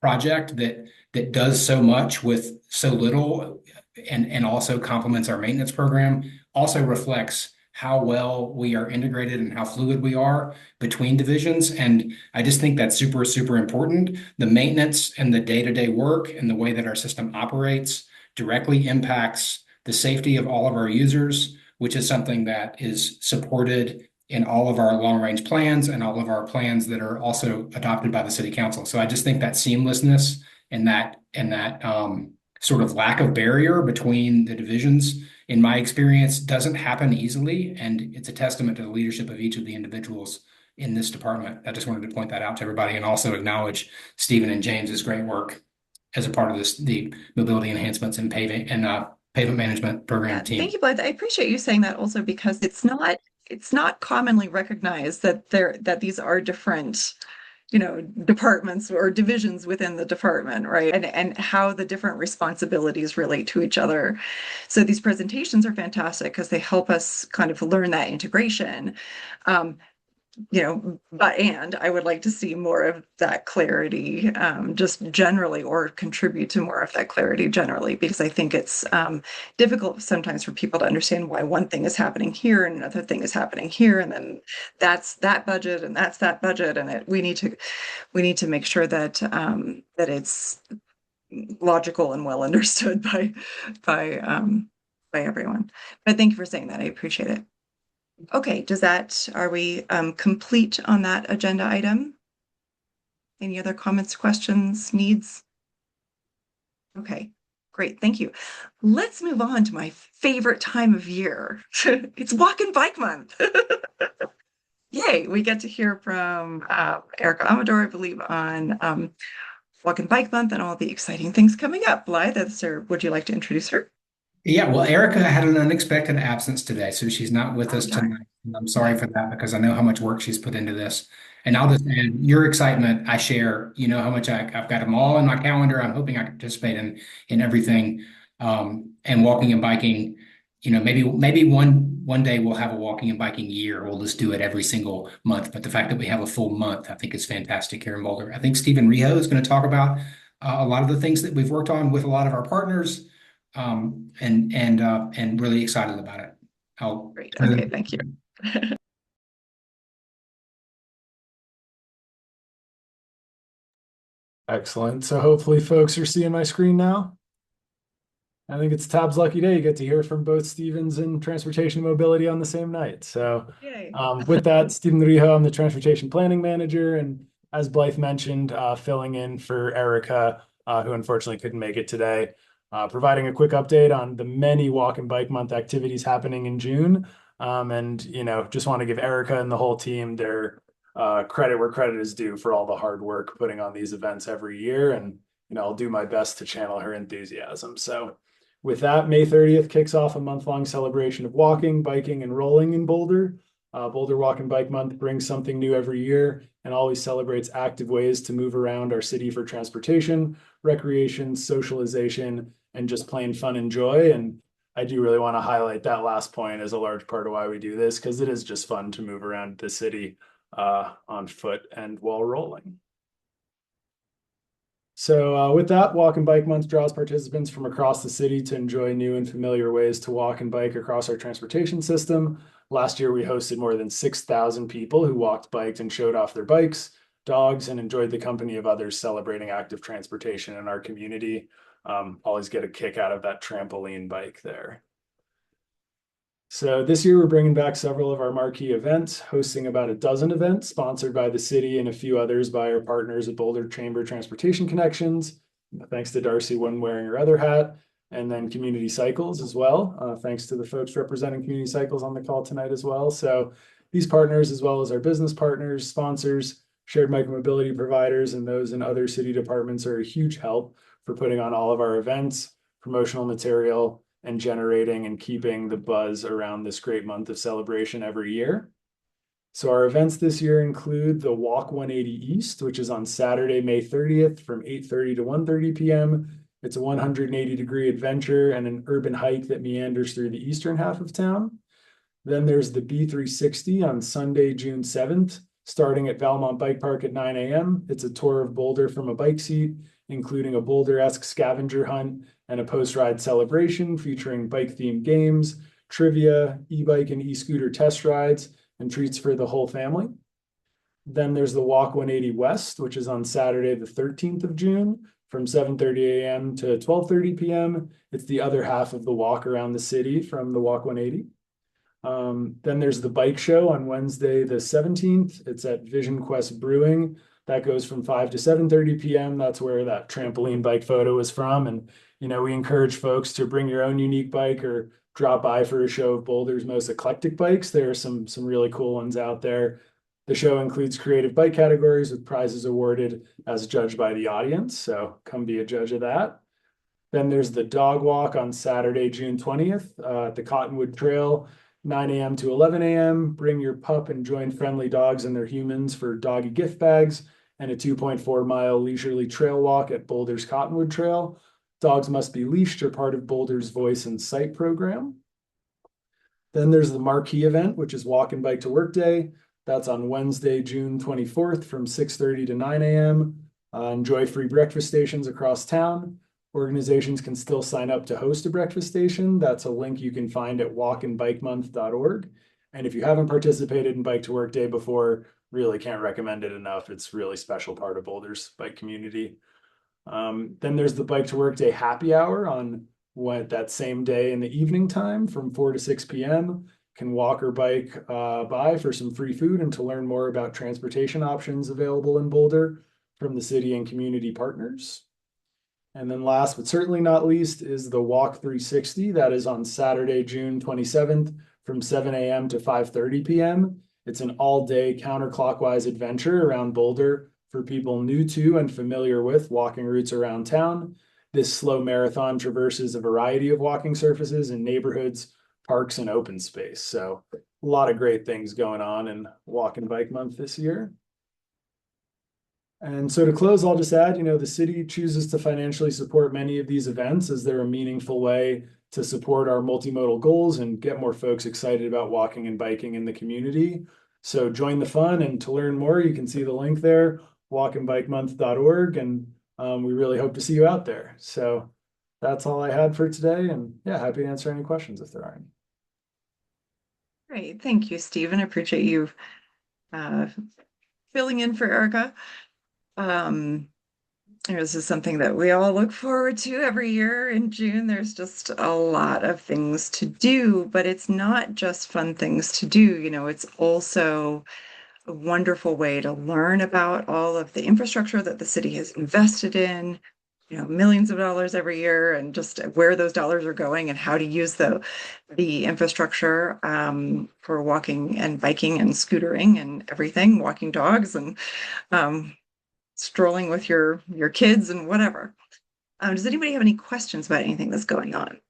project that does so much with so little, and also complements our maintenance program, also reflects how well we are integrated and how fluid we are between divisions. And I just think that's super, super important. The maintenance and the day-to-day work and the way that our system operates directly impacts the safety of all of our users, which is something that is supported in all of our long-range plans and all of our plans that are also adopted by the City Council. So I just think that seamlessness and that sort of lack of barrier between the divisions, in my experience, doesn't happen easily. And it's a testament to the leadership of each of the individuals in this department. I just wanted to point that out to everybody and also acknowledge Stephen and James's great work as a part of the mobility enhancements and paving and pavement management program team. Thank you, Blythe. I appreciate you saying that also, because it's not commonly recognized that these are different departments or divisions within the department, right? And how the different responsibilities relate to each other. So these presentations are fantastic because they help us kind of learn that integration. And I would like to see more of that clarity, just generally, or contribute to more of that clarity generally, because I think it's difficult sometimes for people to understand why one thing is happening here and another thing is happening here, and then that's that budget and that's that budget, and we need to make sure that that it's logical and well understood by everyone. But thank you for saying that. I appreciate it. Okay, are we complete on that agenda item? Any other comments, questions, needs? Okay, Great, thank you. Let's move on to my favorite time of year. It's Walk and Bike Month. Yay, we get to hear from Erica Amador, I believe, on Walk and Bike Month and all the exciting things coming up. Blythe, sir, would you like to introduce her? Yeah, well, Erica had an unexpected absence today, so she's not with Oh, us darn. tonight. And I'm sorry for that because I know how much work she's put into this. And I'll just add your excitement I share. You know how much I've got them all in my calendar. I'm hoping I can participate in everything. And walking and biking, maybe one day we'll have a walking and biking year. We'll just do it every single month. But the fact that we have a full month, I think is fantastic here in Boulder. I think Stephen Riho is going to talk about a lot of the things that we've worked on with a lot of our partners. And really excited about it. Great. Okay, thank you. Excellent. So hopefully folks are seeing my screen now. I think it's Tab's lucky day. You get to hear from both Stevens and Transportation and Mobility on the same night. So with that, Stephen Rijo, I'm the Transportation Planning Manager. And as Blythe mentioned, filling in for Erica, who unfortunately couldn't make it today. Providing a quick update on the many Walk and Bike Month activities happening in June. And, just want to give Erica and the whole team their credit where credit is due for all the hard work putting on these events every year. And, I'll do my best to channel her enthusiasm. So with that, May 30th kicks off a month-long celebration of walking, biking, and rolling in Boulder. Boulder Walk and Bike Month brings something new every year and always celebrates active ways to move around our city for transportation, recreation, socialization, and just plain fun and joy. And I do really want to highlight that last point as a large part of why we do this, because it is just fun to move around the city on foot and while rolling. So with that, Walk and Bike Month draws participants from across the city to enjoy new and familiar ways to walk and bike across our transportation system. Last year, we hosted more than 6,000 people who walked, biked, and showed off their bikes, dogs, and enjoyed the company of others celebrating active transportation in our community. Always get a kick out of that trampoline bike there. So this year, we're bringing back several of our marquee events, hosting about a dozen events sponsored by the city and a few others by our partners at Boulder Chamber Transportation Connections. Thanks to Darcy One wearing her other hat, and then Community Cycles as well. Thanks to the folks representing Community Cycles on the call tonight as well. So these partners, as well as our business partners, sponsors, shared micromobility providers, and those in other city departments are a huge help for putting on all of our events, promotional material, and generating and keeping the buzz around this great month of celebration every year. So our events this year include the Walk 180 East, which is on Saturday, May 30th from 8:30 to 1:30 p.m. It's a 180-degree adventure and an urban hike that meanders through the eastern half of town. Then there's the B360 on Sunday, June 7th, starting at Valmont Bike Park at 9 a.m. It's a tour of Boulder from a bike seat, including a Boulder-esque scavenger hunt and a post-ride celebration featuring bike-themed games, trivia, e-bike and e-scooter test rides, and treats for the whole family. Then there's the Walk 180 West, which is on Saturday, the 13th of June from 7:30 a.m. to 12:30 p.m. It's the other half of the walk around the city from the Walk 180. Then there's the bike show on Wednesday, the 17th. It's at Vision Quest Brewing. That goes from 5 to 7:30 p.m. That's where that trampoline bike photo is from. And, we encourage folks to bring your own unique bike or drop by for a show of Boulder's most eclectic bikes. There are some really cool ones out there. The show includes creative bike categories with prizes awarded as judged by the audience. So come be a judge of that. Then there's the dog walk on Saturday, June 20th at the Cottonwood Trail, 9 a.m. to 11 a.m. Bring your pup and join friendly dogs and their humans for doggy gift bags and a 2.4-mile leisurely trail walk at Boulder's Cottonwood Trail. Dogs must be leashed or part of Boulder's Voice and Sight program. Then there's the marquee event, which is Walk and Bike to Work Day. That's on Wednesday, June 24th from 6:30 to 9 a.m. Enjoy free breakfast stations across town. Organizations can still sign up to host a breakfast station. That's a link you can find at walkandbikemonth.org. And if you haven't participated in Bike to Work Day before, really can't recommend it enough. It's a really special part of Boulder's bike community. Then there's the Bike to Work Day happy hour on that same day in the evening time from 4 to 6 p.m. Can walk or bike by for some free food and to learn more about transportation options available in Boulder from the city and community partners. And then last but certainly not least is the Walk 360. That is on Saturday, June 27th from 7 a.m. to 5:30 p.m. It's an all-day counterclockwise adventure around Boulder for people new to and familiar with walking routes around town. This slow marathon traverses a variety of walking surfaces in neighborhoods, parks, and open space. So a lot of great things going on in Walk and Bike Month this year. And so to close, I'll just add, the city chooses to financially support many of these events as they're a meaningful way to support our multimodal goals and get more folks excited about walking and biking in the community. So join the fun, and to learn more, you can see the link there, walkandbikemonth.org, and we really hope to see you out there. So that's all I had for today, and yeah, happy to answer any questions if there are any. Great, thank you, Stephen. I appreciate you filling in for Erica. This is something that we all look forward to every year in June. There's just a lot of things to do, but it's not just fun things to do. It's also a wonderful way to learn about all of the infrastructure that the city has invested in, millions of dollars every year, and just where those dollars are going and how to use the infrastructure for walking and biking and scootering and everything, walking dogs and strolling with your kids and whatever. Does anybody have any questions about anything that's going on?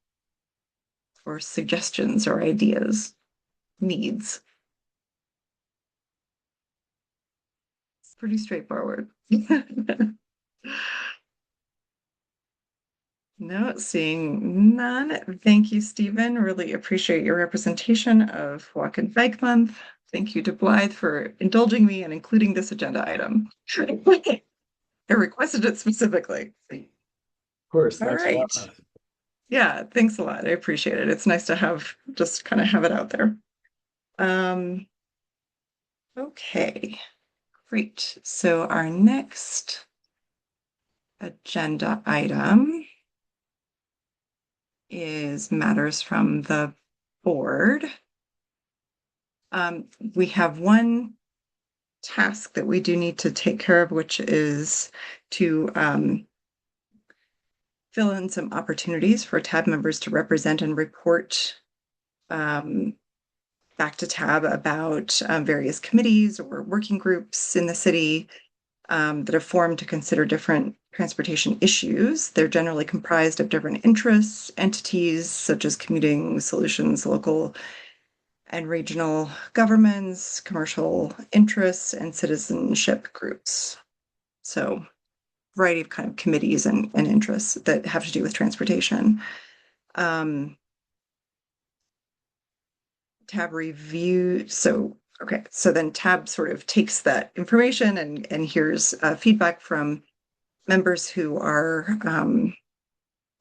Or suggestions or ideas, needs? It's pretty straightforward. No, seeing none. Thank you, Stephen. Really appreciate your representation of Walk and Bike Month. Thank you to Blythe for indulging me and including this agenda item. I requested it specifically. Of course. All right. Yeah, thanks a lot. I appreciate it. It's nice to have it out there. Okay, great. So our next agenda item is matters from the board. We have one task that we do need to take care of, which is to fill in some opportunities for TAB members to represent and report back to TAB about various committees or working groups in the city that have formed to consider different transportation issues. They're generally comprised of different interests, entities such as commuting solutions, local and regional governments, commercial interests, and citizenship groups. So variety of kind of committees and interests that have to do with transportation. TAB review. So then TAB sort of takes that information and hears feedback from members who are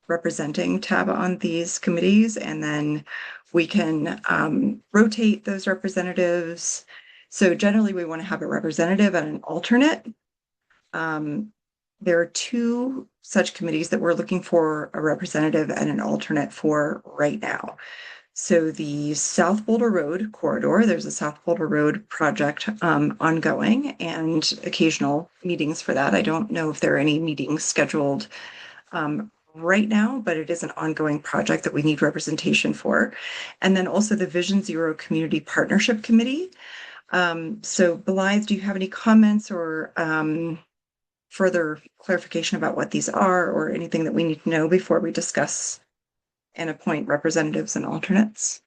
representing TAB on these committees, and then we can rotate those representatives. So generally we want to have a representative and an alternate. There are two such committees that we're looking for a representative and an alternate for right now. So the South Boulder Road corridor, there's a South Boulder Road project ongoing and occasional meetings for that. I don't know if there are any meetings scheduled right now, but it is an ongoing project that we need representation for. And then also the Vision Zero Community Partnership Committee. So Blythe, do you have any comments or further clarification about what these are, or anything that we need to know before we discuss and appoint representatives and alternates?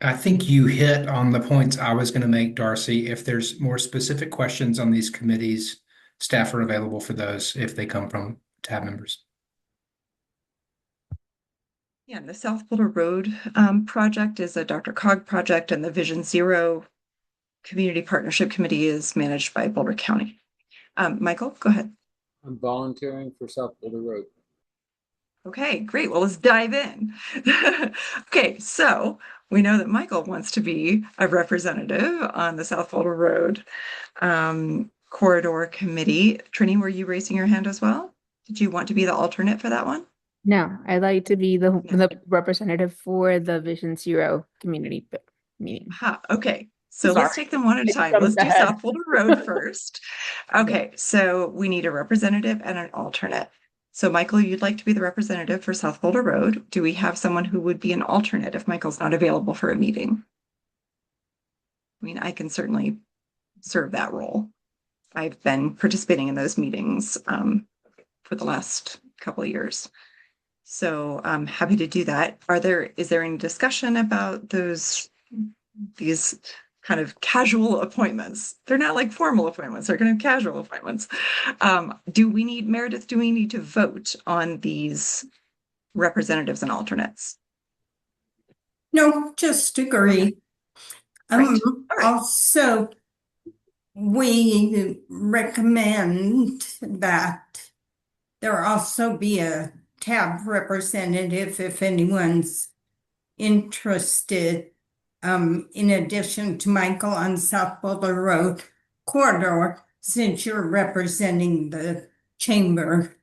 I think you hit on the points I was going to make, Darcy. If there's more specific questions on these committees, staff are available for those if they come from TAB members. Yeah, the South Boulder Road project is a DRCOG project, and the Vision Zero Community Partnership Committee is managed by Boulder County. Michael, go ahead. I'm volunteering for South Boulder Road. Okay, great. Well, let's dive in. Okay, so we know that Michael wants to be a representative on the South Boulder Road Corridor Committee. Trini, were you raising your hand as well? Did you want to be the alternate for that one? No, I'd like to be the representative for the Vision Zero community meeting. Okay, so let's take them one at a time. Let's do South Boulder Road first. Okay, so we need a representative and an alternate. So Michael, you'd like to be the representative for South Boulder Road. Do we have someone who would be an alternate if Michael's not available for a meeting? I mean, I can certainly serve that role. I've been participating in those meetings for the last couple of years. So I'm happy to do that. Is there any discussion about these kind of casual appointments? They're not like formal appointments, they're kind of casual appointments. Meredith, do we need to vote on these representatives and alternates? No, just agree. Right. All right. Also, we recommend that there also be a TAB representative if anyone's interested, in addition to Michael on South Boulder Road corridor, since you're representing the chamber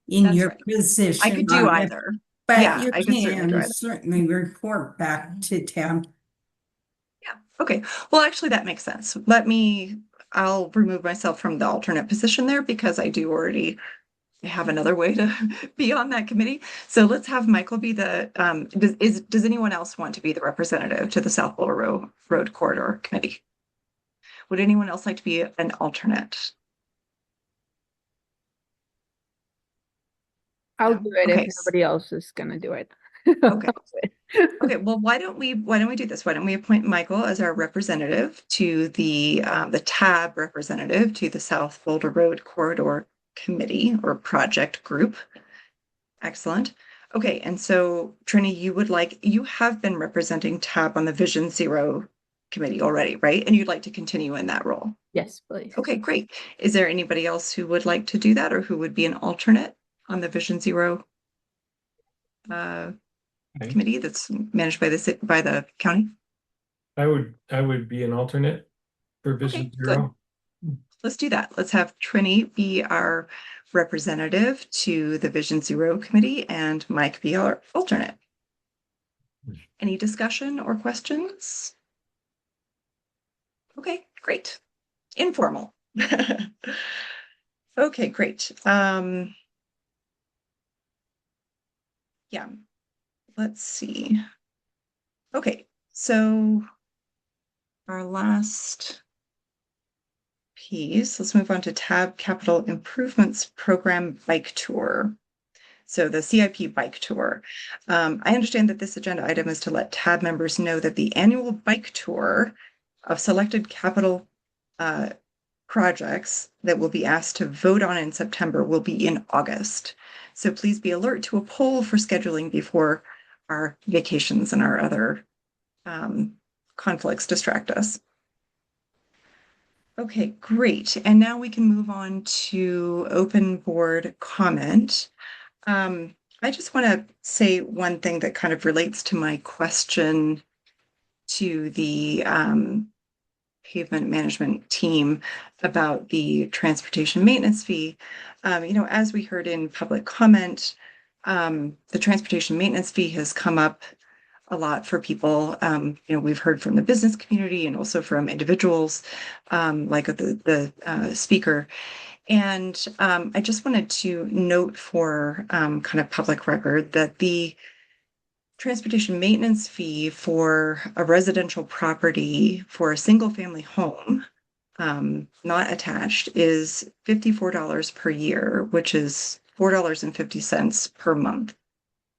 in That's your right. position. I could do on it. either. But Yeah, you I could certainly do can either. certainly report back to TAB. Yeah. Okay. Well, actually, that makes sense. I'll remove myself from the alternate position there because I do already have another way to be on that committee. So let's have Michael be the, does anyone else want to be the representative to the South Boulder Road Corridor Committee? Would anyone else like to be an alternate? I'll do it Okay. if nobody else is gonna do it. Okay. Okay, well, why don't we do this? Why don't we appoint Michael as our representative to the TAB representative to the South Boulder Road Corridor Committee or Project Group. Excellent. Okay, and so Trini, you have been representing TAB on the Vision Zero Committee already, right? And you'd like to continue in that role? Yes, please. Okay, great. Is there anybody else who would like to do that or who would be an alternate on the Vision Zero committee that's managed by the county? I would be an alternate for Vision Zero. Good. Let's do that. Let's have Trini be our representative to the Vision Zero committee and Mike be our alternate. Any discussion or questions? Okay, great. Informal. Okay, great. Yeah, let's see. Okay, so our last piece, let's move on to TAB Capital Improvements Program Bike Tour. So the CIP Bike Tour. I understand that this agenda item is to let TAB members know that the annual bike tour of selected capital projects that will be asked to vote on in September will be in August. So please be alert to a poll for scheduling before our vacations and our other conflicts distract us. Okay, great. And now we can move on to open board comment. I just want to say one thing that kind of relates to my question to the pavement management team about the transportation maintenance fee. As we heard in public comment, the transportation maintenance fee has come up a lot for people. We've heard from the business community and also from individuals like the speaker. And I just wanted to note for kind of public record that the transportation maintenance fee for a residential property for a single family home, not attached, is $54 per year, which is $4.50 per month.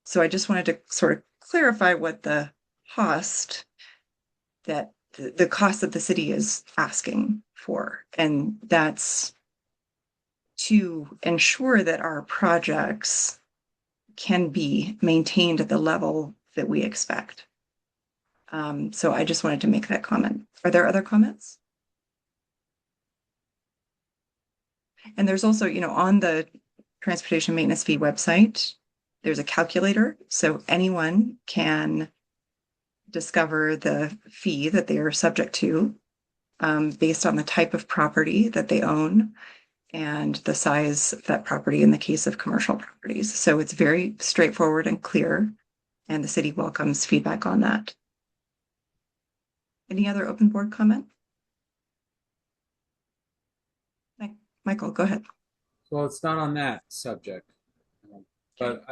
So I just wanted to sort of clarify what the cost that the city is asking for. And that's to ensure that our projects can be maintained at the level that we expect. So I just wanted to make that comment. Are there other comments? And there's also, on the transportation maintenance fee website, there's a calculator, so anyone can discover the fee that they are subject to based on the type of property that they own and the size of that property in the case of commercial properties. So it's very straightforward and clear, and the city welcomes feedback on that. Any other open board comment? Michael, go ahead. Well, it's not on that subject. But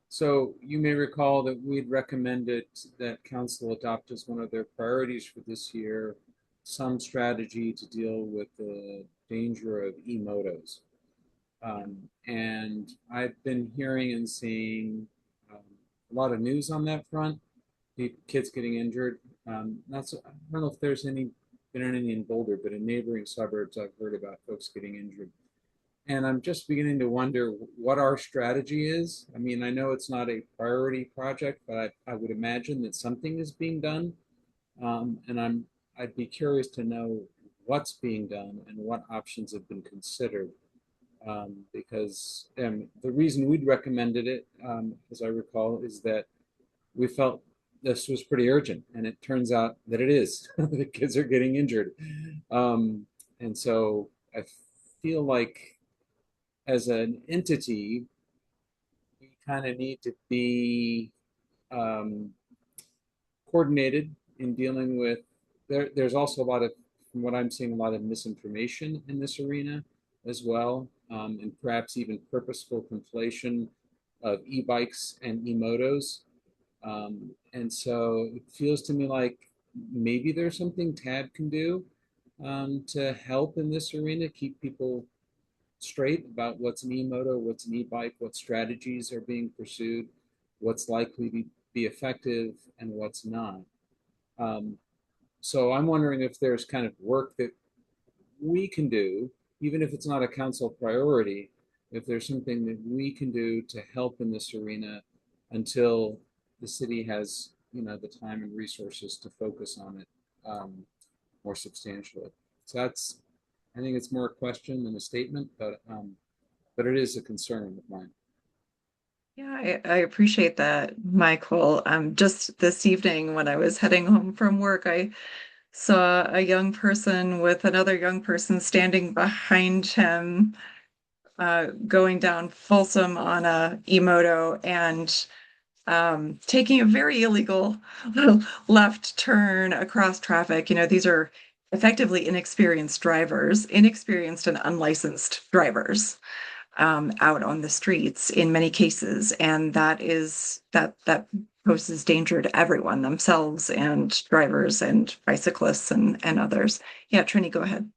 so you may recall that we'd recommended that council adopt as one of their priorities for this year some strategy to deal with the danger of e-motos. And I've been hearing and seeing a lot of news on that front. Kids getting injured. Not so, I don't know if there's been any in Boulder, but in neighboring suburbs, I've heard about folks getting injured. And I'm just beginning to wonder what our strategy is. I mean, I know it's not a priority project, but I would imagine that something is being done. And I'd be curious to know what's being done and what options have been considered. Because the reason we'd recommended it, as I recall, is that we felt this was pretty urgent, and it turns out that it is. The kids are getting injured. And so I feel like as an entity, we kind of need to be coordinated in dealing with, there's also a lot of, from what I'm seeing, a lot of misinformation in this arena as well, and perhaps even purposeful conflation of e-bikes and e-motos. And so it feels to me like maybe there's something TAB can do to help in this arena, keep people straight about what's an e-moto, what's an e-bike, what strategies are being pursued, what's likely to be effective, and what's not. So I'm wondering if there's kind of work that we can do, even if it's not a council priority, if there's something that we can do to help in this arena until the city has, the time and resources to focus on it more substantially. So I think it's more a question than a statement, but it is a concern of mine. Yeah, I appreciate that, Michael. Just this evening when I was heading home from work, I saw a young person with another young person standing behind him, going down Folsom on a e-moto and taking a very illegal left turn across traffic. These are effectively inexperienced and unlicensed drivers out on the streets in many cases, and that poses danger to everyone, themselves and drivers and bicyclists and others. Yeah, Trini, go ahead.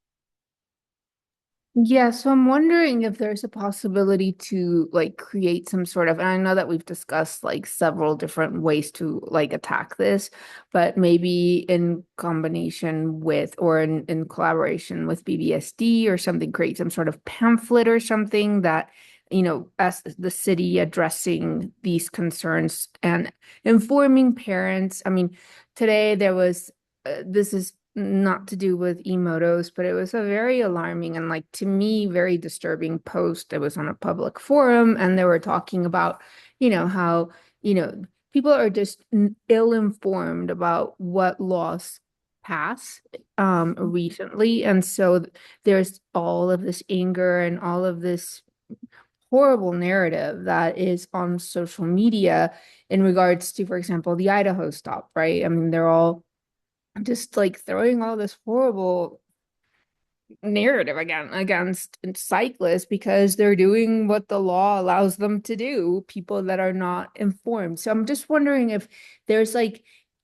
Yeah, so I'm wondering if there's a possibility to create some sort of, and I know that we've discussed several different ways to attack this, but maybe in combination with or in collaboration with BBSD or something, create some sort of pamphlet or something that, as the city addressing these concerns and informing parents. I mean, today there was, this is not to do with e-motos, but it was a very alarming and to me very disturbing post. It was on a public forum, and they were talking about how people are just ill-informed about what laws pass recently, and so there's all of this anger and all of this horrible narrative that is on social media in regards to, for example, the Idaho stop, right? I mean, they're all just throwing all this horrible narrative against cyclists because they're doing what the law allows them to do, people that are not informed. So I'm just wondering if there's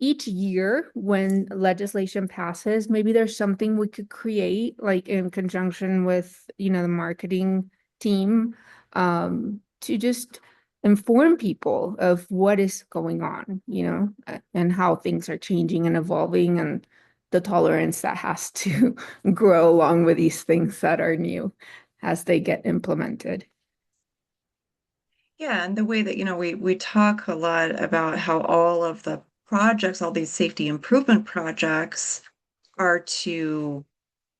each year when legislation passes, maybe there's something we could create in conjunction with the marketing team to just inform people of what is going on, and how things are changing and evolving, and the tolerance that has to grow along with these things that are new as they get implemented. Yeah, and the way that, we talk a lot about how all of the projects, all these safety improvement projects are to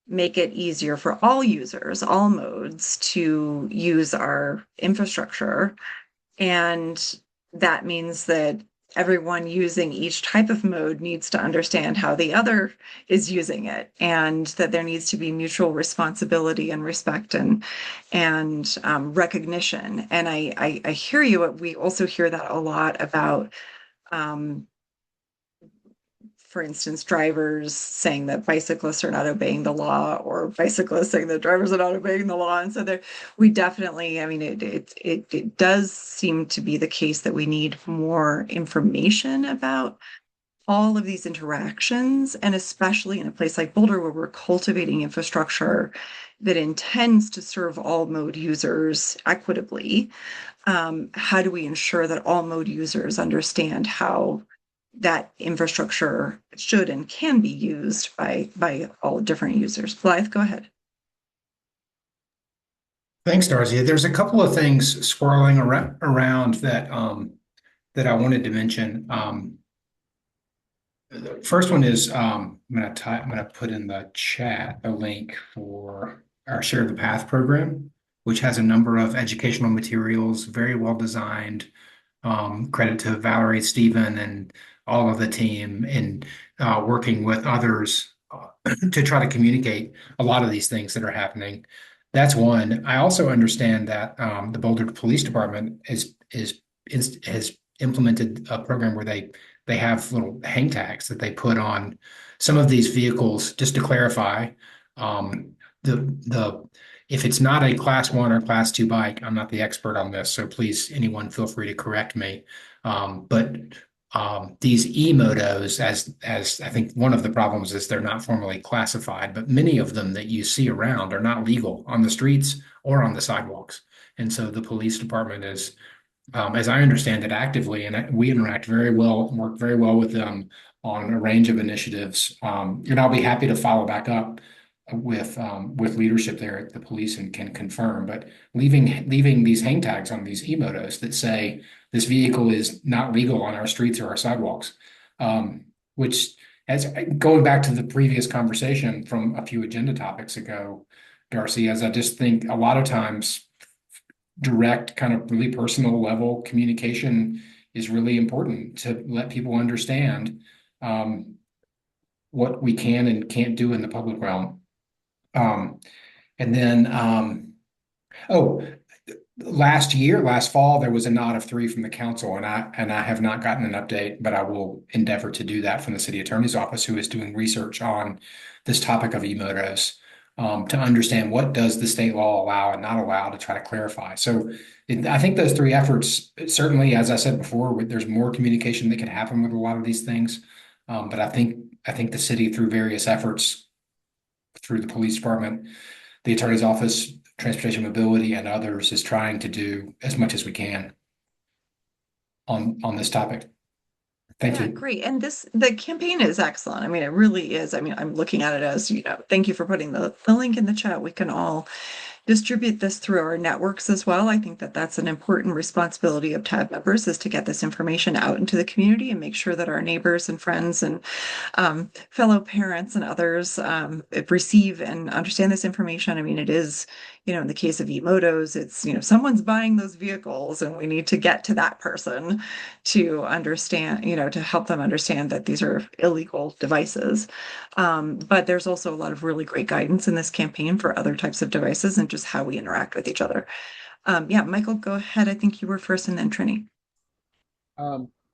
make it easier for all users, all modes to use our infrastructure. And that means that everyone using each type of mode needs to understand how the other is using it, and that there needs to be mutual responsibility and respect and recognition. And I hear you. We also hear that a lot about for instance, drivers saying that bicyclists are not obeying the law, or bicyclists saying that drivers are not obeying the law. And so there, we definitely, I mean, it does seem to be the case that we need more information about all of these interactions, and especially in a place like Boulder where we're cultivating infrastructure that intends to serve all mode users equitably. How do we ensure that all mode users understand how that infrastructure should and can be used by all different users? Blythe, go ahead. Thanks, Darcy. There's a couple of things swirling around that that I wanted to mention. The first one is I'm gonna put in the chat a link for our Share the Path program, which has a number of educational materials, very well designed. Credit to Valerie, Stephen, and all of the team in working with others to try to communicate a lot of these things that are happening. That's one. I also understand that the Boulder Police Department has implemented a program where they have little hang tags that they put on some of these vehicles. Just to clarify, the if it's not a class 1 or class 2 bike, I'm not the expert on this, so please, anyone feel free to correct me. But these e-motos, as I think one of the problems is they're not formally classified, but many of them that you see around are not legal on the streets or on the sidewalks. And so the police department is, as I understand it, actively, and we interact very well, work very well with them on a range of initiatives. And I'll be happy to follow back up with leadership there at the police and can confirm. But leaving these hang tags on these e-motos that say this vehicle is not legal on our streets or our sidewalks, which, as going back to the previous conversation from a few agenda topics ago, Darcy, as I just think a lot of times direct kind of really personal level communication is really important to let people understand what we can and can't do in the public realm. And then, last fall, there was a nod of 3 from the council, and I have not gotten an update, but I will endeavor to do that from the city attorney's office, who is doing research on this topic of e-motos, to understand what does the state law allow and not allow, to try to clarify. So I think those 3 efforts, certainly, as I said before, there's more communication that can happen with a lot of these things. But I think the city, through various efforts, through the police department, the attorney's office, transportation mobility, and others, is trying to do as much as we can on this topic. Thank you. Great. And the campaign is excellent. I mean, it really is. I mean, I'm looking at it as, thank you for putting the link in the chat. We can all distribute this through our networks as well. I think that that's an important responsibility of TAB members, is to get this information out into the community and make sure that our neighbors and friends and fellow parents and others receive and understand this information. I mean, it is, in the case of e-motos, it's, someone's buying those vehicles, and we need to get to that person to understand, to help them understand that these are illegal devices. But there's also a lot of really great guidance in this campaign for other types of devices and just how we interact with each other. Michael, go ahead. I think you were first, and then Trini.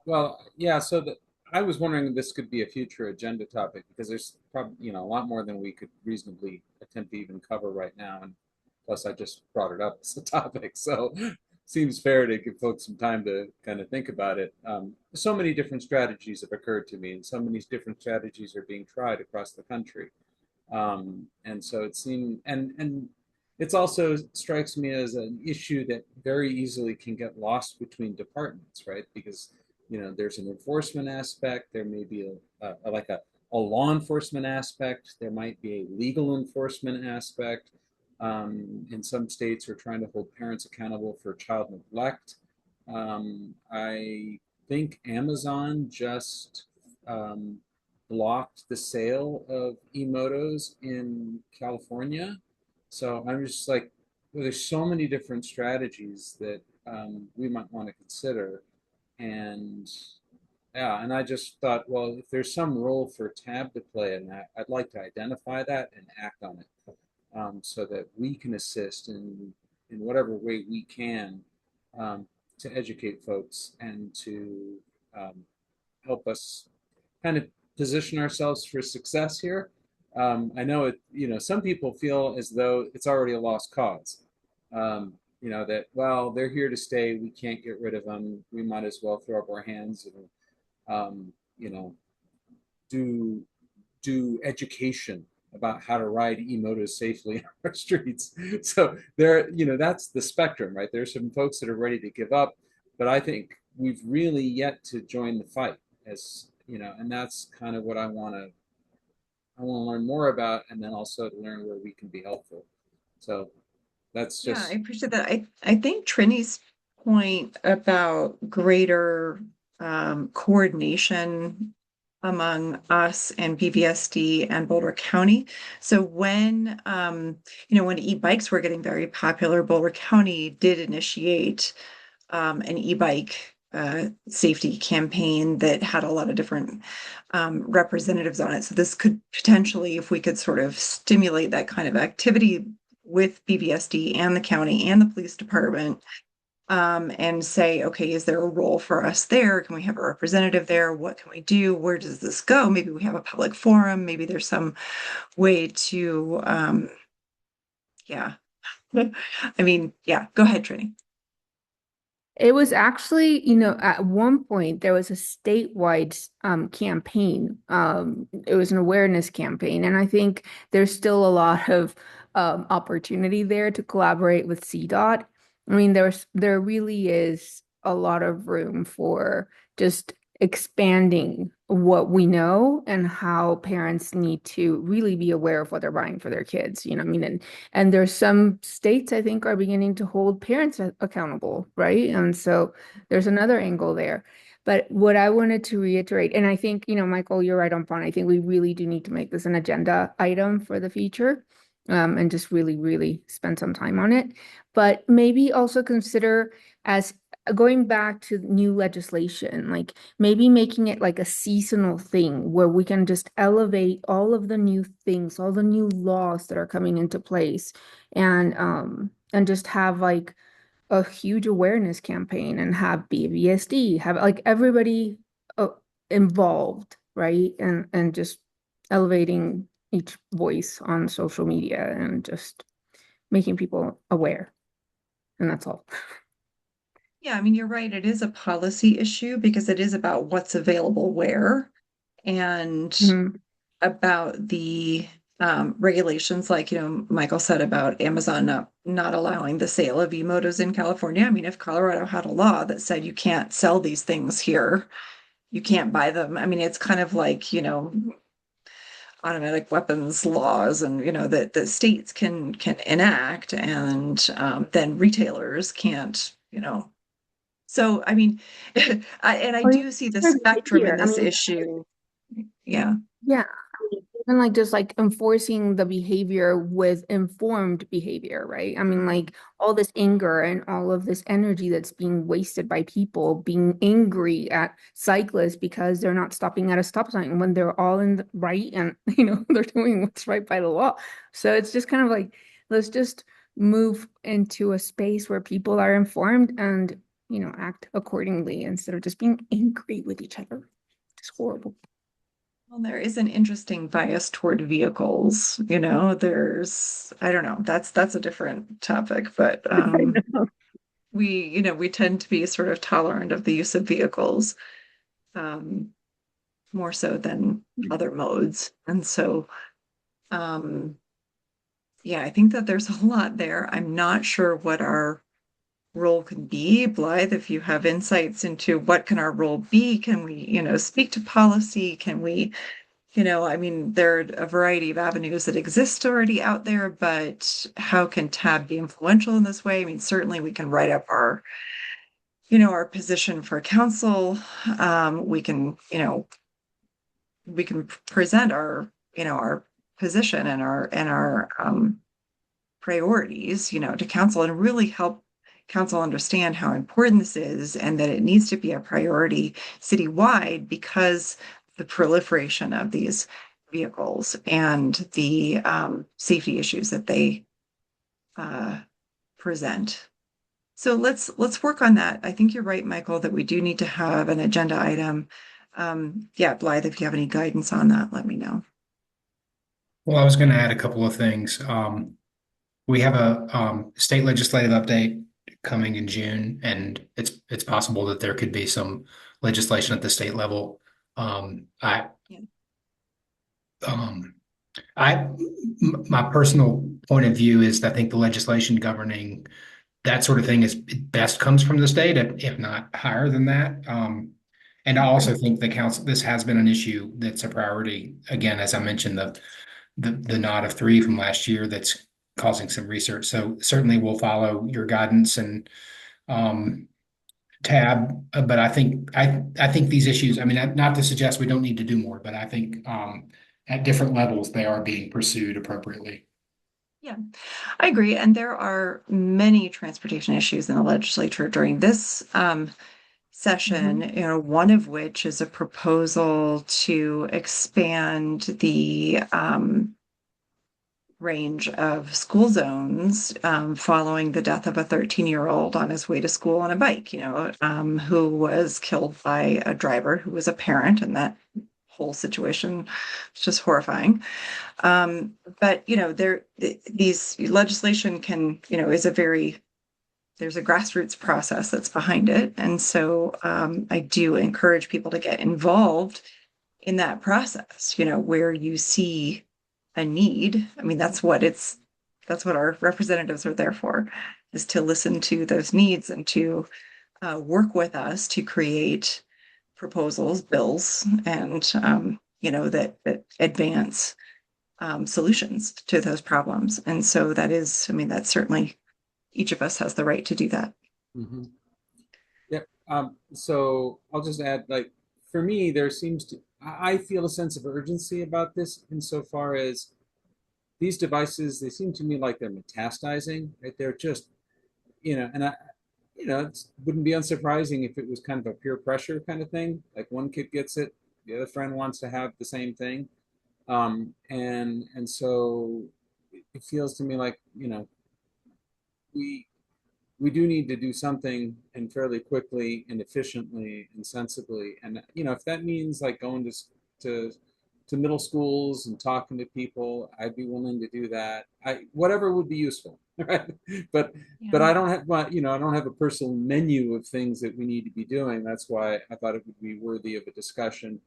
Well, yeah, so I was wondering if this could be a future agenda topic, because there's probably, a lot more than we could reasonably attempt to even cover right now. And plus, I just brought it up as a topic. So seems fair to give folks some time to kind of think about it. So many different strategies have occurred to me, and so many different strategies are being tried across the country. And so it seemed, and it's also strikes me as an issue that very easily can get lost between departments, right? Because, there's an enforcement aspect, there may be a law enforcement aspect, there might be a legal enforcement aspect. In some states, we're trying to hold parents accountable for child neglect. I think Amazon just blocked the sale of e-motos in California. So I'm just like, well, there's so many different strategies that we might want to consider. And and I just thought, well, if there's some role for TAB to play in that, I'd like to identify that and act on it. So that we can assist in whatever way we can to educate folks and to help us kind of position ourselves for success here. I know it, some people feel as though it's already a lost cause. That, well, they're here to stay. We can't get rid of them. We might as well throw up our hands and, do education about how to ride e-motos safely on our streets. So that's the spectrum, right? There's some folks that are ready to give up, but I think we've really yet to join the fight, as and that's kind of what I want to learn more about, and then also to learn where we can be helpful. So that's Yeah, just I appreciate that. I think Trini's point about greater coordination among us and BVSD and Boulder County. So when when e-bikes were getting very popular, Boulder County did initiate an e-bike safety campaign that had a lot of different representatives on it. So this could potentially, if we could sort of stimulate that kind of activity with BVSD and the county and the police department, and say, okay, is there a role for us there? Can we have a representative there? What can we do? Where does this go? Maybe we have a public forum. Maybe there's some way to, yeah. I mean, yeah, go ahead, Trini. It was actually, at one point there was a statewide campaign. It was an awareness campaign, and I think there's still a lot of opportunity there to collaborate with CDOT. I mean, there really is a lot of room for just expanding what we know and how parents need to really be aware of what they're buying for their kids. I mean, and there's some states I think are beginning to hold parents accountable, right? And so there's another angle there. But what I wanted to reiterate, and I think, Michael, you're right on point. I think we really do need to make this an agenda item for the future, and just really, really spend some time on it. But maybe also consider, as going back to new legislation, like maybe making it like a seasonal thing where we can just elevate all of the new things, all the new laws that are coming into place, and just have like a huge awareness campaign, and have BVSD, have like everybody involved, right? And just elevating each voice on social media and just making people aware. And that's all. Yeah, I mean, you're right. It is a policy issue because it is about what's available where, and about the regulations, like, Michael said about Amazon not allowing the sale of e-motos in California. I mean, if Colorado had a law that said you can't sell these things here, you can't buy them. I mean, it's kind of like, automatic weapons laws, and that the states can enact, and then retailers can't, So I mean, I do see the spectrum in this issue. Yeah. Yeah. And like just like enforcing the behavior with informed behavior, right? I mean, like all this anger and all of this energy that's being wasted by people being angry at cyclists because they're not stopping at a stop sign when they're all in the right, and they're doing what's right by the law. So it's just kind of like, let's just move into a space where people are informed and act accordingly instead of just being angry with each other. It's horrible. Well, there is an interesting bias toward vehicles, there's, I don't know, that's a different topic, but we tend to be sort of tolerant of the use of vehicles, more so than other modes. And so, yeah, I think that there's a lot there. I'm not sure what our role can be. Blythe, if you have insights into what can our role be, can we, speak to policy? Can we, I mean, there are a variety of avenues that exist already out there, but how can TAB be influential in this way? I mean, certainly we can write up our, our position for council. We can, we can present our, our position and our priorities, to council, and really help council understand how important this is, and that it needs to be a priority citywide because the proliferation of these vehicles and the safety issues that they present. So let's work on that. I think you're right, Michael, that we do need to have an agenda item. Yeah, Blythe, if you have any guidance on that, let me know. Well, I was going to add a couple of things. We have a state legislative update coming in June, and it's possible that there could be some legislation at the state level. Yeah. My personal point of view is I think the legislation governing that sort of thing is best comes from the state, if not higher than that. And I also think the council, this has been an issue that's a priority. Again, as I mentioned, the nod of 3 from last year that's causing some research. So certainly we'll follow your guidance and Tab. But I think these issues, I mean, not to suggest we don't need to do more, but I think at different levels they are being pursued appropriately. Yeah, I agree. And there are many transportation issues in the legislature during this session, you know, one of which is a proposal to expand the range of school zones following the death of a 13-year-old on his way to school on a bike, you know, who was killed by a driver who was a parent, and that whole situation is just horrifying. But you know, these legislation can, you know, there's a grassroots process that's behind it, and so I do encourage people to get involved in that process. You know, where you see a need. I mean, that's what our representatives are there for, is to listen to those needs and to work with us to create proposals, bills, and you know, that advance solutions to those problems. And so that is, I mean, that's certainly, each of us has the right to do that. Mm-hmm. Yep. So I'll just add, like, for me, I feel a sense of urgency about this insofar as these devices, they seem to me like they're metastasizing, right? They're just, you know, and it wouldn't be unsurprising if it was kind of a peer pressure kind of thing. Like one kid gets it, the other friend wants to have the same thing. And so it feels to me like, you know, we do need to do something, and fairly quickly and efficiently and sensibly. And, you know, if that means like going to middle schools and talking to people, I'd be willing to do that. Whatever would be useful, right? But I don't have, you know, I don't have a personal menu of things that we need to be doing. That's why I thought it would be worthy of a discussion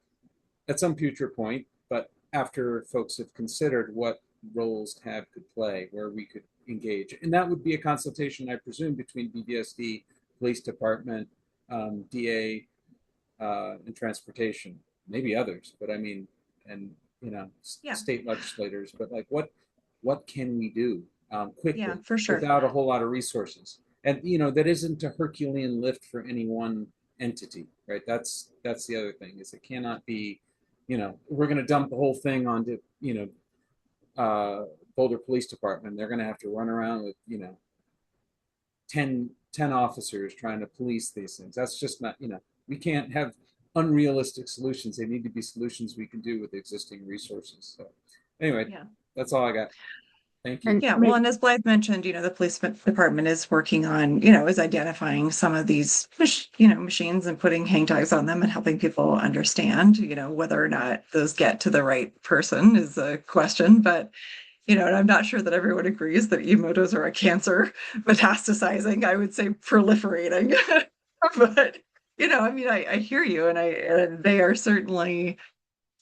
at some future point, but after folks have considered what roles TAB could play, where we could engage. And that would be a consultation, I presume, between BVSD, police department, DA, and transportation, maybe others, but I mean, and, you know, state legislators, but like, what can we do quickly, for sure, without a whole lot of resources? And, you know, that isn't a Herculean lift for any one entity, right? That's the other thing, is it cannot be, you know, we're going to dump the whole thing onto, you know, Boulder Police Department. They're going to have to run around with, you know, 10 officers trying to police these things. That's just not, you know, we can't have unrealistic solutions. They need to be solutions we can do with existing resources. So anyway, that's all I got. Thank you. Yeah, well, and as Blythe mentioned, you know, the police department is working on, you know, is identifying some of these, you know, machines and putting hang tags on them and helping people understand, you know, whether or not those get to the right person is a question. But, you know, and I'm not sure that everyone agrees that e-motos are a cancer metastasizing. I would say proliferating. But, you know, I mean, I hear you, and they are certainly,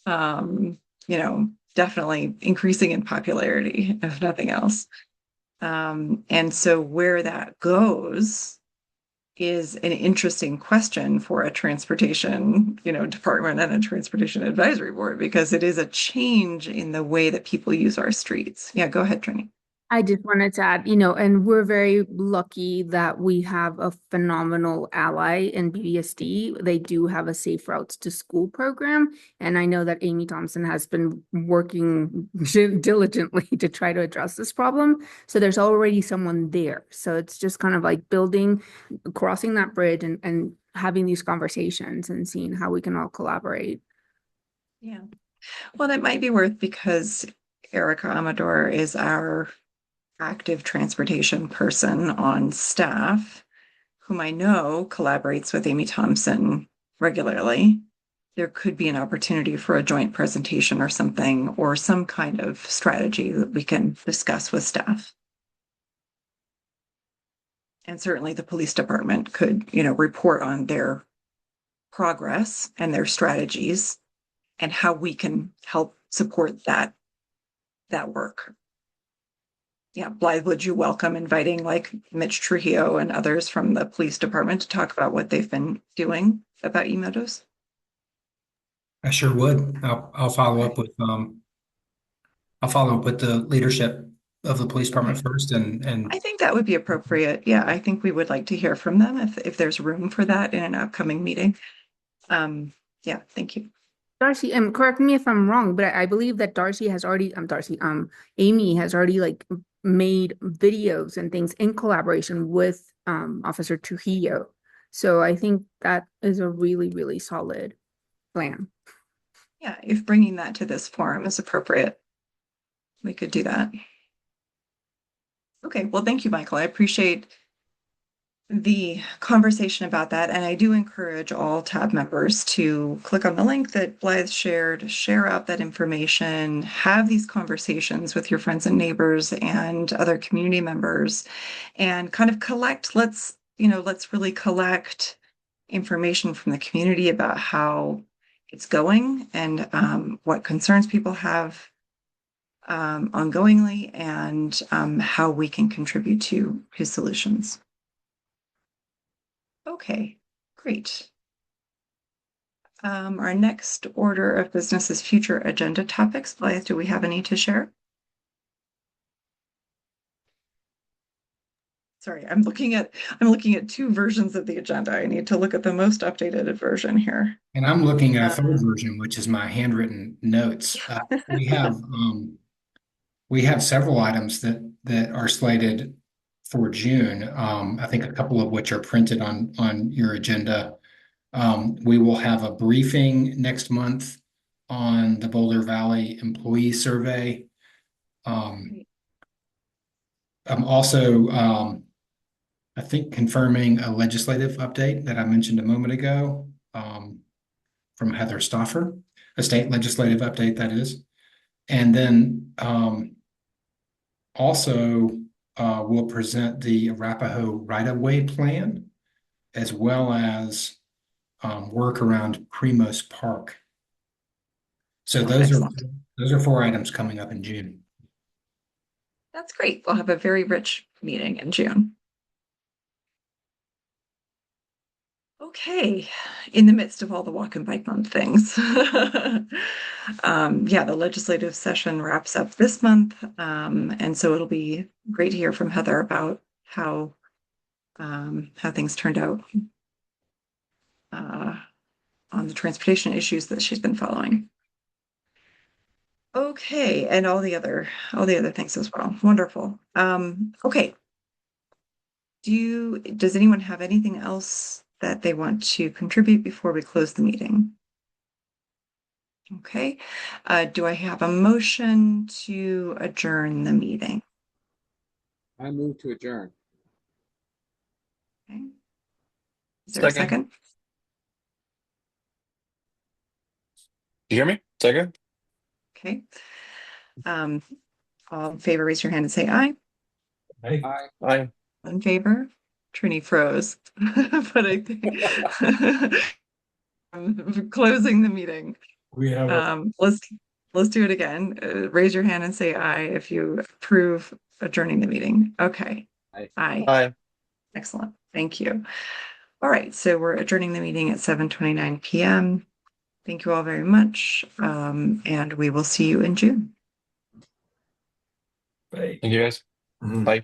you know, definitely increasing in popularity, if nothing else. And so where that goes is an interesting question for a transportation, you know, department and a transportation advisory board, because it is a change in the way that people use our streets. Yeah, go ahead, Trini. I just wanted to add, you know, and we're very lucky that we have a phenomenal ally in BVSD. They do have a Safe Routes to School program. And I know that Amy Thompson has been working diligently to try to address this problem. So there's already someone there. So it's just kind of like crossing that bridge and having these conversations and seeing how we can all collaborate. Yeah. Well, it might be worth, because Erica Amador is our active transportation person on staff, whom I know collaborates with Amy Thompson regularly. there could be an opportunity for a joint presentation or something, or some kind of strategy that we can discuss with staff. And certainly the police department could, report on their progress and their strategies and how we can help support that work. Yeah, Blythe, would you welcome inviting like Mitch Trujillo and others from the police department to talk about what they've been doing about eMotos? I sure would. I'll follow up with the leadership of the police department first, and I think that would be appropriate. Yeah, I think we would like to hear from them if there's room for that in an upcoming meeting. Yeah, thank you. Darcy, correct me if I'm wrong, but I believe that Amy has already like made videos and things in collaboration with Officer Trujillo. So I think that is a really, really solid plan. Yeah, if bringing that to this forum is appropriate, we could do that. Okay, well, thank you, Michael. I appreciate the conversation about that. And I do encourage all TAB members to click on the link that Blythe shared, share out that information, have these conversations with your friends and neighbors and other community members, and kind of let's really collect information from the community about how it's going and what concerns people have ongoingly, and how we can contribute to his solutions. Okay, great. Our next order of business is future agenda topics. Blythe, do we have any to share? Sorry, I'm looking at two versions of the agenda. I need to look at the most updated version here. And I'm looking at a third version, which is my handwritten notes. We have several items that are slated for June. I think a couple of which are printed on your agenda. We will have a briefing next month on the Boulder Valley employee survey. I'm also, I think, confirming a legislative update that I mentioned a moment ago from Heather Stauffer, a state legislative update, that is. And then also we'll present the Arapahoe right-of-way plan, as well as work around Primos Park. So those are 4 items coming up in June. That's great. We'll have a very rich meeting in June. Okay, in the midst of all the Walk and Bike Month things. Yeah, the legislative session wraps up this month. And so it'll be great to hear from Heather about how things turned out on the transportation issues that she's been following. Okay, and all the other things as well. Wonderful. Okay. Does anyone have anything else that they want to contribute before we close the meeting? Okay. Do I have a motion to adjourn the meeting? I move to adjourn. Okay. Is there a second? You hear me? Second. Okay. All in favor, raise your hand and say aye. Aye. Aye. In favor? Trini froze, but I think I'm closing the meeting. We have let's do it again. Raise your hand and say aye if you approve adjourning the meeting. Okay. Aye. Aye. Aye. Excellent. Thank you. All right. So we're adjourning the meeting at 7:29 p.m. Thank you all very much. And we will see you in June. Bye. Thank you guys. Bye.